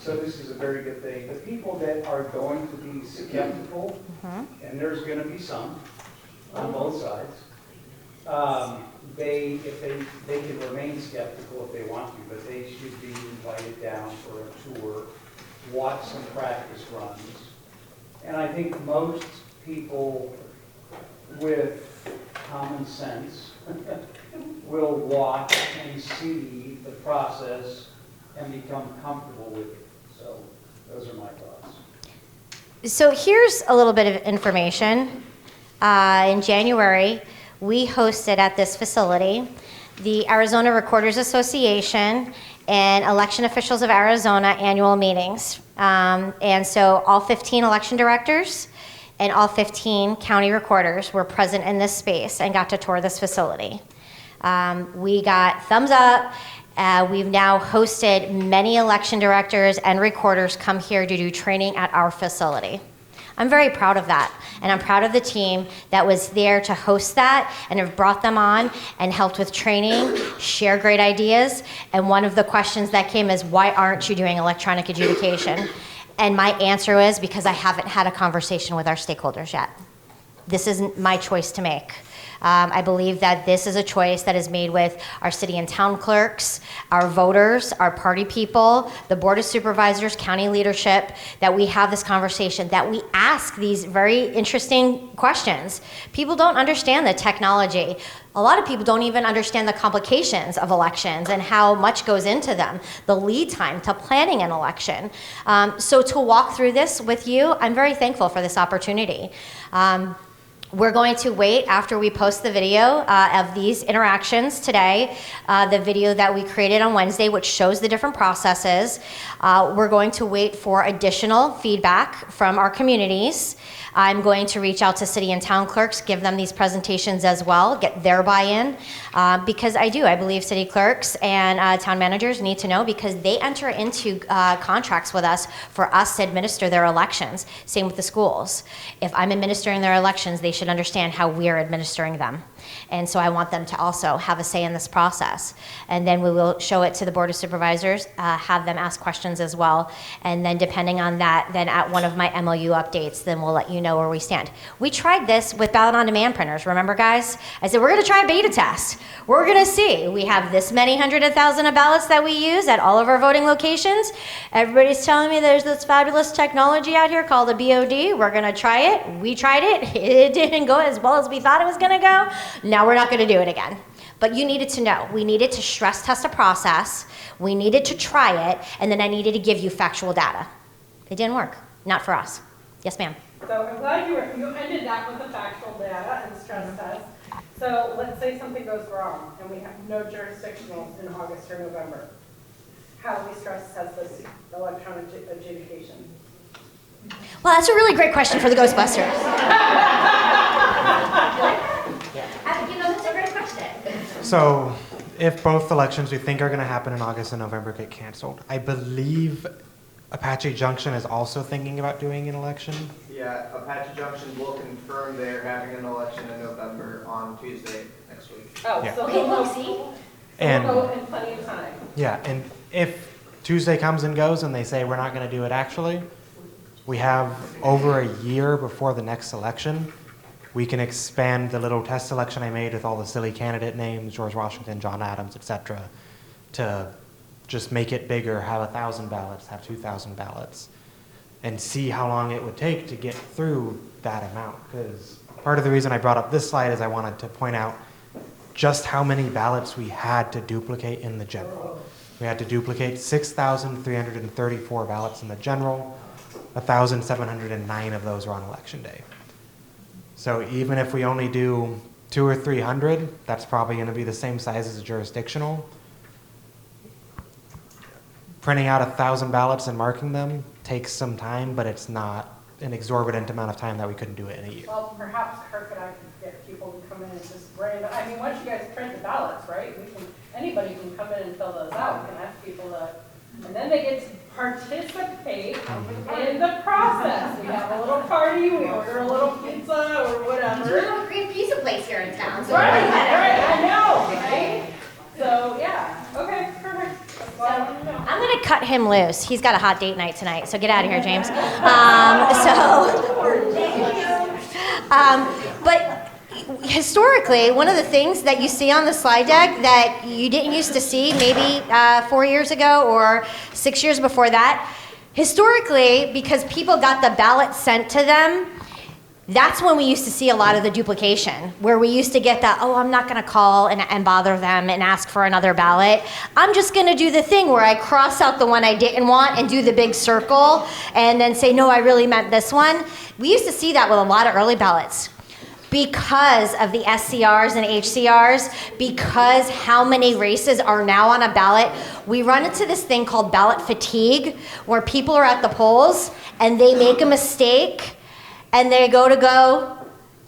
So this is a very good thing. The people that are going to be skeptical, and there's going to be some on both sides, they can remain skeptical if they want to, but they should be invited down for a tour, watch some practice runs. And I think most people with common sense will watch and see the process and become comfortable with it. So those are my thoughts. So here's a little bit of information. In January, we hosted at this facility the Arizona Recorders Association and Election Officials of Arizona annual meetings. And so all 15 election directors and all 15 county recorders were present in this space and got to tour this facility. We got thumbs up. We've now hosted many election directors and recorders come here to do training at our facility. I'm very proud of that, and I'm proud of the team that was there to host that and have brought them on and helped with training, share great ideas, and one of the questions that came is, why aren't you doing electronic adjudication? And my answer is because I haven't had a conversation with our stakeholders yet. This isn't my choice to make. I believe that this is a choice that is made with our city and town clerks, our voters, our party people, the board of supervisors, county leadership, that we have this conversation, that we ask these very interesting questions. People don't understand the technology. A lot of people don't even understand the complications of elections and how much goes into them, the lead time to planning an election. So to walk through this with you, I'm very thankful for this opportunity. We're going to wait after we post the video of these interactions today, the video that we created on Wednesday, which shows the different processes. We're going to wait for additional feedback from our communities. I'm going to reach out to city and town clerks, give them these presentations as well, get their buy-in, because I believe city clerks and town managers need to know, because they enter into contracts with us for us to administer their elections. Same with the schools. If I'm administering their elections, they should understand how we're administering them. And so I want them to also have a say in this process. And then we will show it to the Board of Supervisors, have them ask questions as well. And then depending on that, then at one of my MOU updates, then we'll let you know where we stand. We tried this with ballot on demand printers, remember guys? I said, we're gonna try a beta test. We're gonna see. We have this many hundred of thousands of ballots that we use at all of our voting locations. Everybody's telling me there's this fabulous technology out here called a BOD. We're gonna try it. We tried it. It didn't go as well as we thought it was gonna go. Now we're not gonna do it again. But you needed to know. We needed to stress test a process. We needed to try it, and then I needed to give you factual data. It didn't work, not for us. Yes, ma'am. So I'm glad you ended that with the factual data and stress test. So let's say something goes wrong and we have no jurisdictionals in August or November. How do we stress test this electronic adjudication? Well, that's a really great question for the Ghostbusters. That's a great question. So if both elections we think are going to happen in August and November get canceled, I believe Apache Junction is also thinking about doing an election. Yeah, Apache Junction will confirm they're having an election in November on Tuesday next week. Oh, Yeah. so Okay, we'll look, know, see? And we'll know in plenty of time. yeah, and if Tuesday comes and goes and they say we're not going to do it actually, we have over a year before the next election. We can expand the little test election I made with all the silly candidate names, George Washington, John Adams, etc., to just make it bigger, have 1,000 ballots, have 2,000 ballots, and see how long it would take to get through that amount. Because part of the reason I brought up this slide is I wanted to point out just how many ballots we had to duplicate in the general. We had to duplicate 6,334 ballots in the general. 1,709 of those were on election day. So even if we only do 200 or 300, that's probably going to be the same size as a jurisdictional. Printing out 1,000 ballots and marking them takes some time, but it's not an exorbitant amount of time that we couldn't do it in a year. Well, perhaps Kirk and I can get people to come in and just random, I mean, once you guys print the ballots, right? Anybody can come in and fill those out. We can ask people to, and then they get to participate in the process. We have a little party, we order a little pizza or whatever. There's a little green pizza place here in town, so. Right, I know, right? So, yeah, okay, perfect. That's all I wanted to know. I'm gonna cut him loose. He's got a hot date night tonight, so get out of here, James. But historically, one of the things that you see on the slide deck that you didn't used to see maybe 4 years ago or 6 years before that, historically, because people got the ballot sent to them, that's when we used to see a lot of the duplication, where we used to get that, oh, I'm not going to call and bother them and ask for another ballot. I'm just going to do the thing where I cross out the one I didn't want and do the big circle and then say, no, I really meant this one. We used to see that with a lot of early ballots. Because of the SCRs and HCRs, because how many races are now on a ballot, we run into this thing called ballot fatigue, where people are at the polls and they make a mistake and they go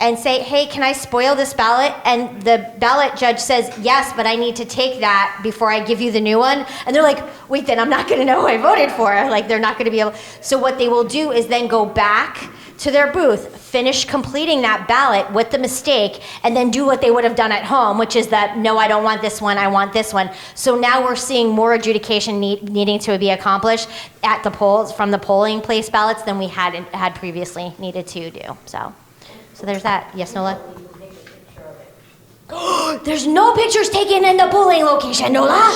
and say, hey, can I spoil this ballot? And the ballot judge says, yes, but I need to take that before I give you the new one. And they're like, wait, then I'm not gonna know who I voted for. Like, they're not gonna be able. So what they will do is then go back to their booth, finish completing that ballot with the mistake, and then do what they would have done at home, which is that, no, I don't want this one, I want this one. So now we're seeing more adjudication needing to be accomplished at the polls, from the polling place ballots, than we had previously needed to do. So there's that. Yes, Nola? There's no pictures taken in the polling location, Nola.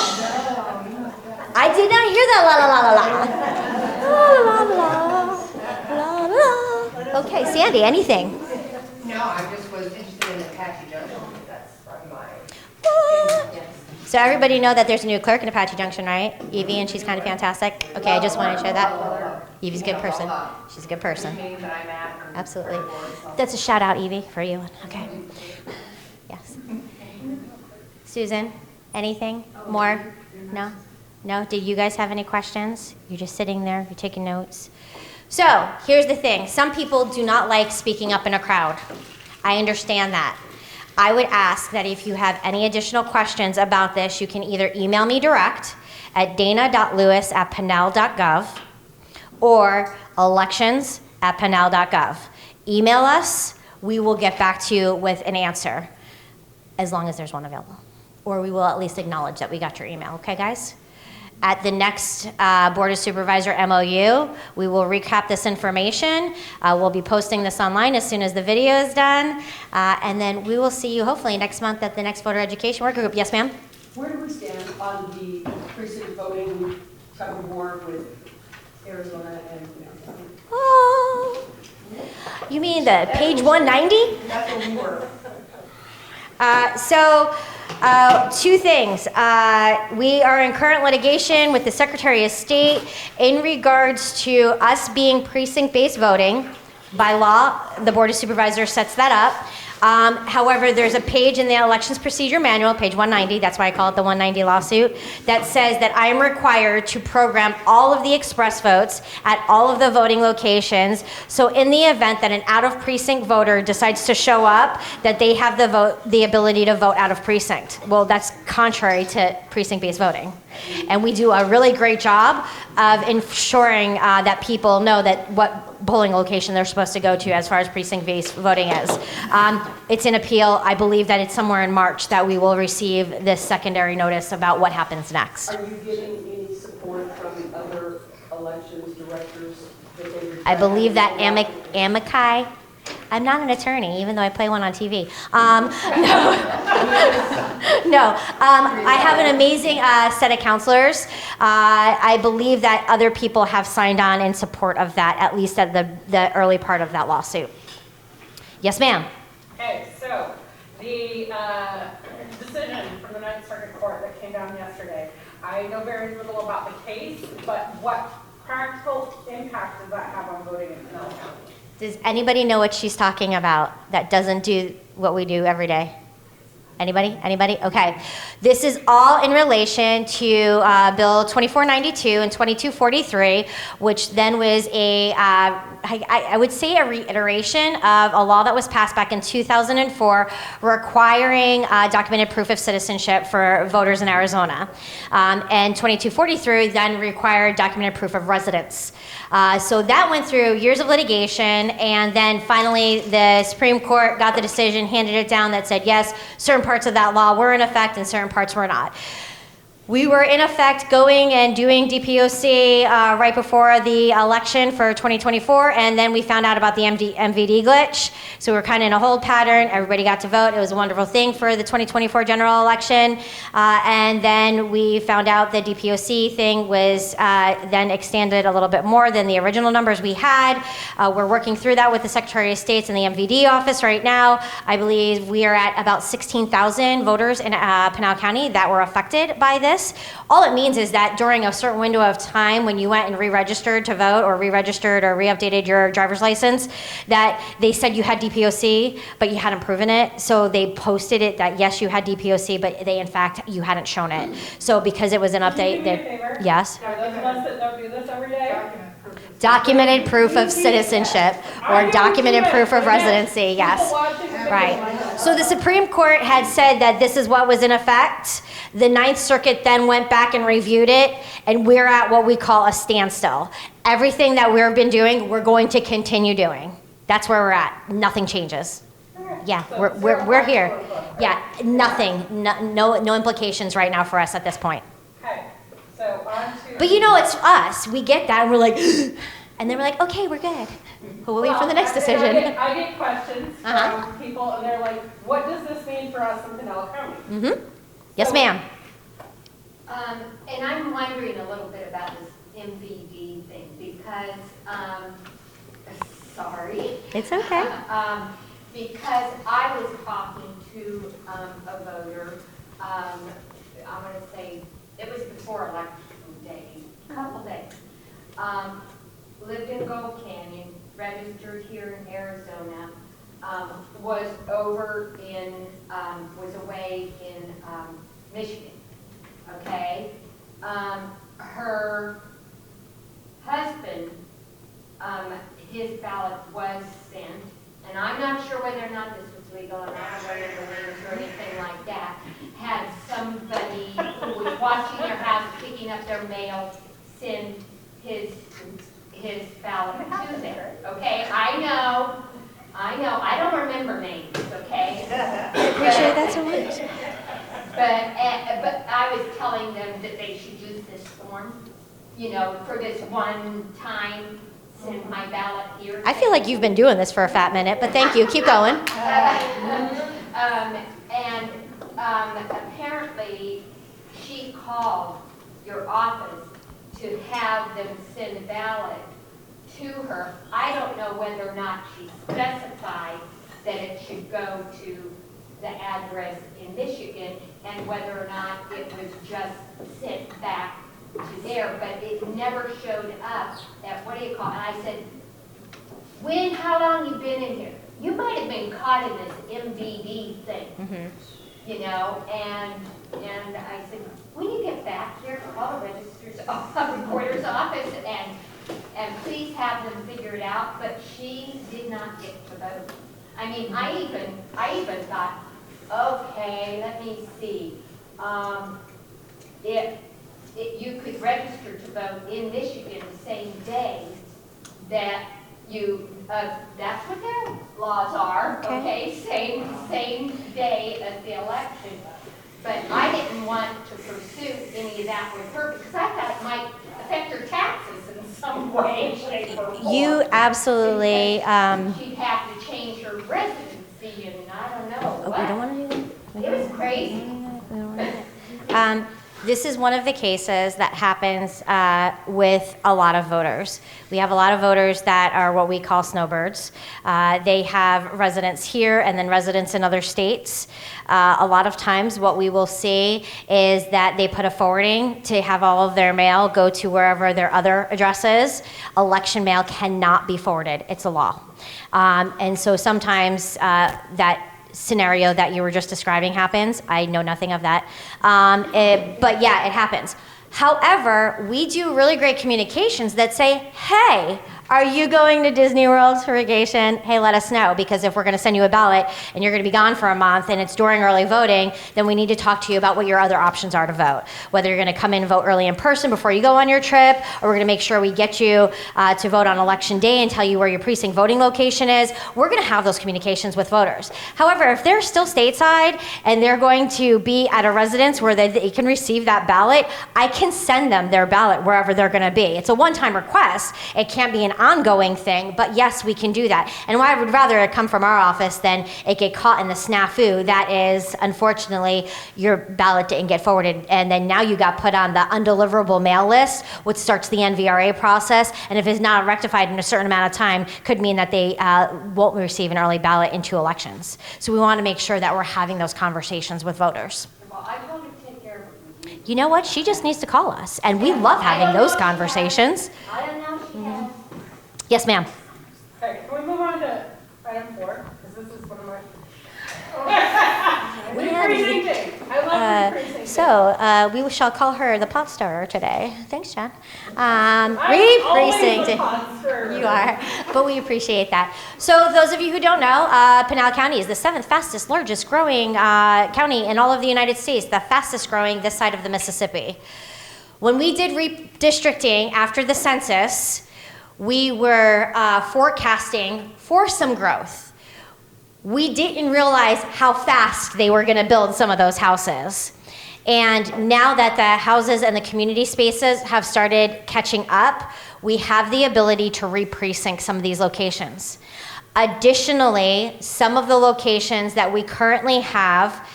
I did not hear that. La la la la la. La la la. Okay, Sandy, anything? No, I just was interested in the Apache Junction. That's my. So everybody know that there's a new clerk in Apache Junction, right? Evie, and she's kind of fantastic. Okay, I just wanted to share that. Evie's a good person. She's a good person. Absolutely. That's a shout out, Evie, for you. Okay. Yes. Susan, anything more? No? No? Did you guys have any questions? You're just sitting there, you're taking notes. So, here's the thing. Some people do not like speaking up in a crowd. I understand that. I would ask that if you have any additional questions about this, you can either email me direct at dana.lewis@pinal.gov or elections@pinal.gov. Email us. We will get back to you with an answer, as long as there's one available. Or we will at least acknowledge that we got your email. Okay, guys? At the next Board of Supervisor MOU, we will recap this information. We'll be posting this online as soon as the video is done. And then we will see you hopefully next month at the next voter education work group. Yes, ma'am? Where do we stand on the precinct voting tug of war with Arizona and Arizona? Oh, you mean the page 190? That's where we were. Two things. We are in current litigation with the Secretary of State in regards to us being precinct-based voting. By law, the Board of Supervisors sets that up. However, there's a page in the Elections Procedure Manual, page 190, that's why I call it the 190 lawsuit, that says that I am required to program all of the express votes at all of the voting locations. So in the event that an out-of-precinct voter decides to show up, that they have the ability to vote out of precinct. Well, that's contrary to precinct-based voting. And we do a really great job of ensuring that people know that what polling location they're supposed to go to as far as precinct-based voting is. It's in appeal. I believe that it's somewhere in March that we will receive this secondary notice about what happens next. Are you getting any support from other elections directors? I believe that Amici, I'm not an attorney, even though I play one on TV. No, I have an amazing set of counselors. I believe that other people have signed on in support of that, at least at the early part of that lawsuit. Yes, ma'am. Okay, so the decision from the Ninth Circuit Court that came down yesterday, I know very little about the case, but what practical impact does that have on voting in Pinal County? Does anybody know what she's talking about that doesn't do what we do every day? Anybody? Anybody? Okay. This is all in relation to Bill 2492 and 2243, which then was I would say a reiteration of a law that was passed back in 2004 requiring documented proof of citizenship for voters in Arizona. And 2243 then required documented proof of residence. So that went through years of litigation, and then finally the Supreme Court got the decision, handed it down that said, yes, certain parts of that law were in effect and certain parts were not. We were in effect going and doing DPOC right before the election for 2024, and then we found out about the MVD glitch. So we were kind of in a hold pattern. Everybody got to vote. It was a wonderful thing for the 2024 general election. And then we found out the DPOC thing was then extended a little bit more than the original numbers we had. We're working through that with the Secretary of State and the MVD office right now. I believe we are at about 16,000 voters in Pinal County that were affected by this. All it means is that during a certain window of time when you went and re-registered to vote or re-registered or re-updated your driver's license, that they said you had DPOC, but you hadn't proven it. So they posted it that yes, you had DPOC, but in fact, you hadn't shown it. So because it was an update, yes? Are those of us that don't do this every day? Documented proof of citizenship or documented proof of residency, yes. Right. So the Supreme Court had said that this is what was in effect. The Ninth Circuit then went back and reviewed it, and we're at what we call a standstill. Everything that we've been doing, we're going to continue doing. That's where we're at. Nothing changes. Yeah, we're here. Yeah, nothing, no implications right now for us at this point. Okay, so on to. But you know, it's us. We get that, and we're like, and then we're like, okay, we're good. We'll wait for the next decision. I get questions from people, and they're like, what does this mean for us in Pinal County? Mm-hmm. Yes, ma'am. And I'm wondering a little bit about this MVD thing because, sorry. It's okay. Because I was talking to a voter, I'm going to say, it was before election day, a couple days. Lived in Gold Canyon, registered here in Arizona, was over in, was away in Michigan, okay? Her husband, his ballot was sent, and I'm not sure whether or not this was legal, I'm not aware of the rules or anything like that, had somebody who was watching their house, picking up their mail, send his ballot to them, okay? I know, I don't remember names, okay? Appreciate that so much. But I was telling them that they should use this form, you know, for this one time, send my ballot here. I feel like you've been doing this for a fat minute, but thank you. Keep going. Apparently, she called your office to have them send a ballot to her. I don't know whether or not she specified that it should go to the address in Michigan and whether or not it was just sent back to there, but it never showed up at, what do you call it? And I said, how long you been in here? You might have been caught in this MVD thing, you know, and I said, when you get back here, call the recorder's office and please have them figure it out, but she did not get to vote. I mean, I even thought, okay, let me see. You could register to vote in Michigan the same day that you, that's what their laws are, okay? Same day as the election. But I didn't want to pursue any of that with her because I thought it might affect her taxes in some way, shape, or form. You absolutely. She'd have to change her residency and I don't know what. We don't want to do that. It was crazy. This is one of the cases that happens with a lot of voters. We have a lot of voters that are what we call snowbirds. They have residence here and then residence in other states. A lot of times what we will see is that they put a forwarding to have all of their mail go to wherever their other address is. Election mail cannot be forwarded. It's a law. And so sometimes that scenario that you were just describing happens. I know nothing of that. But yeah, it happens. However, we do really great communications that say, hey, are you going to Disney World for vacation? Hey, let us know, because if we're going to send you a ballot and you're going to be gone for a month and it's during early voting, then we need to talk to you about what your other options are to vote. Whether you're going to come in and vote early in person before you go on your trip, or we're going to make sure we get you to vote on election day and tell you where your precinct voting location is. We're going to have those communications with voters. However, if they're still stateside and they're going to be at a residence where they can receive that ballot, I can send them their ballot wherever they're going to be. It's a one-time request. It can't be an ongoing thing, but yes, we can do that. And why I would rather it come from our office than it get caught in the snafu that is, unfortunately, your ballot didn't get forwarded, and then now you got put on the undeliverable mail list, which starts the NVRA process, and if it's not rectified in a certain amount of time, could mean that they won't receive an early ballot in 2 elections. So we want to make sure that we're having those conversations with voters. Well, I told her to take care of it. You know what? She just needs to call us, and we love having those conversations. I don't know if she has. Yes, ma'am. Okay, can we move on to item 4? Because this is one of my. Re-precincting. I love re-precincting. We shall call her the pot starter today. Thanks, John. I'm always Re-precincting. a pot stirrer. You are, but we appreciate that. So those of you who don't know, Pinal County is the 7th fastest, largest growing county in all of the United States, the fastest growing this side of the Mississippi. When we did redistricting after the census, we were forecasting for some growth. We didn't realize how fast they were going to build some of those houses. And now that the houses and the community spaces have started catching up, we have the ability to re-precinct some of these locations. Additionally, some of the locations that we currently have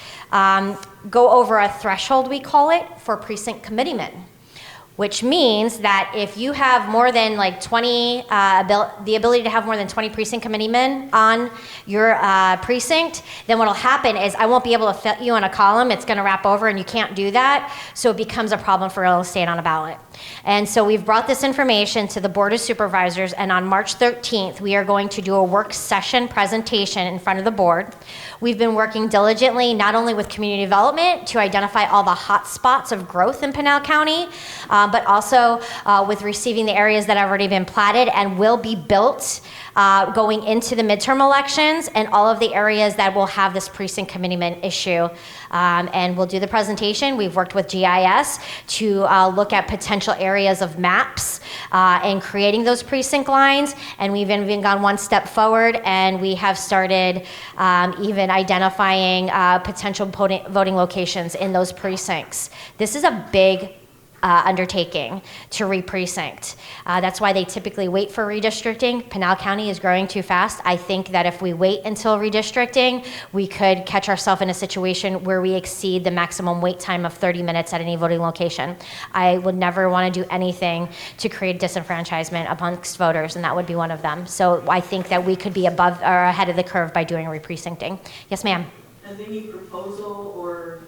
go over a threshold, we call it, for precinct committeemen, which means that if you have more than like 20, the ability to have more than 20 precinct committeemen on your precinct, then what'll happen is I won't be able to fit you in a column. It's gonna wrap over and you can't do that. So it becomes a problem for real estate on a ballot. And so we've brought this information to the Board of Supervisors, and on March 13th, we are going to do a work session presentation in front of the board. We've been working diligently, not only with community development to identify all the hot spots of growth in Pinal County, but also with receiving the areas that have already been platted and will be built going into the midterm elections, and all of the areas that will have this precinct committeeman issue. And we'll do the presentation. We've worked with GIS to look at potential areas of maps and creating those precinct lines. And we've even gone one step forward, and we have started even identifying potential voting locations in those precincts. This is a big undertaking to re-precinct. That's why they typically wait for redistricting. Pinal County is growing too fast. I think that if we wait until redistricting, we could catch ourselves in a situation where we exceed the maximum wait time of 30 minutes at any voting location. I would never want to do anything to create disenfranchisement amongst voters, and that would be one of them. So I think that we could be above or ahead of the curve by doing re-precincting. Yes, ma'am. Has any proposal or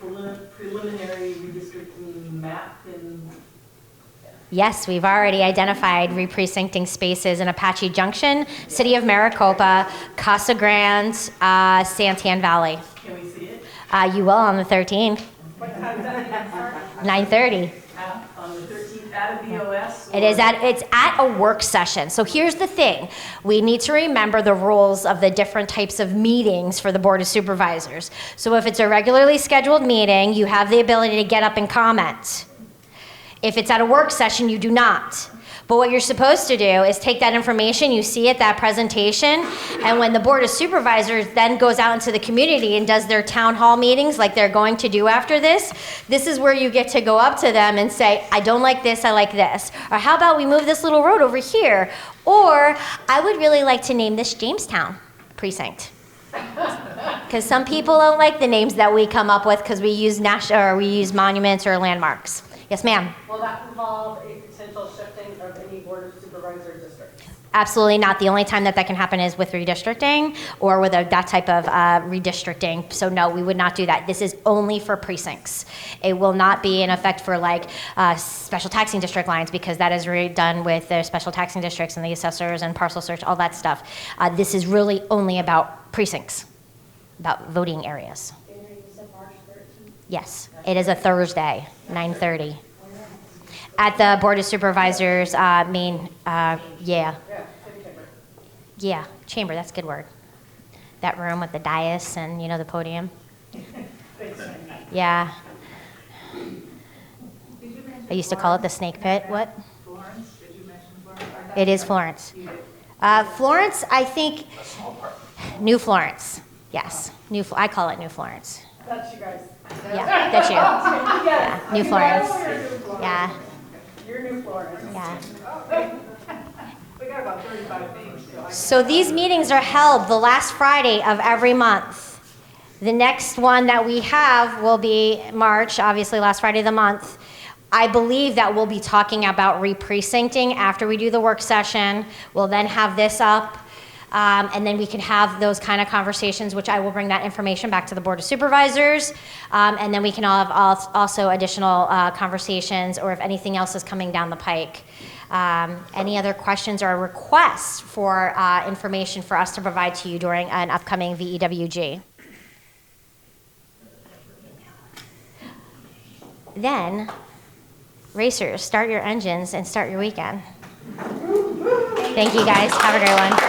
preliminary redistricting map been? Yes, we've already identified re-precincting spaces in Apache Junction, City of Maricopa, Casa Grande, Santan Valley. Can we see it? You will on the 13th, How does that even start? 9:30. On the 13th at a BOS? It's at a work session. So here's the thing. We need to remember the rules of the different types of meetings for the Board of Supervisors. So if it's a regularly scheduled meeting, you have the ability to get up and comment. If it's at a work session, you do not. But what you're supposed to do is take that information you see at that presentation, and when the Board of Supervisors then goes out into the community and does their town hall meetings like they're going to do after this is where you get to go up to them and say, I don't like this, I like this. Or how about we move this little road over here? Or I would really like to name this Jamestown precinct. Because some people don't like the names that we come up with because we use monuments or landmarks. Yes, ma'am. Will that involve a potential shifting of any Board of Supervisor districts? Absolutely not. The only time that can happen is with redistricting or with that type of redistricting. So no, we would not do that. This is only for precincts. It will not be in effect for like special taxing district lines, because that is really done with the special taxing districts and the assessors and parcel search, all that stuff. This is really only about precincts, about voting areas. Yes, it is a Thursday, 9:30. At the Board of Supervisors main, yeah, chamber, that's a good word. That room with the dais and, the podium. Yeah. I used to call it the snake pit. What? Florence, did you mention Florence? It is Florence. Florence, I think, New Florence, yes. I call it New Florence. That's you guys. Yeah, that's you. Yeah, New Florence. Yeah. Yeah, You're New Florence. yeah. We got about 35 names, so So these meetings are held the last Friday of every month. The next one that we have will be March, obviously last Friday of the month. I believe that we'll be talking about re-precincting after we do the work session. We'll then have this up. And then we can have those kind of conversations, which I will bring that information back to the Board of Supervisors. And then we can have also additional conversations, or if anything else is coming down the pike. Any other questions or requests for information for us to provide to you during an upcoming VEWG? Then, racers, start your engines and start your weekend. Thank you guys. Have a great one.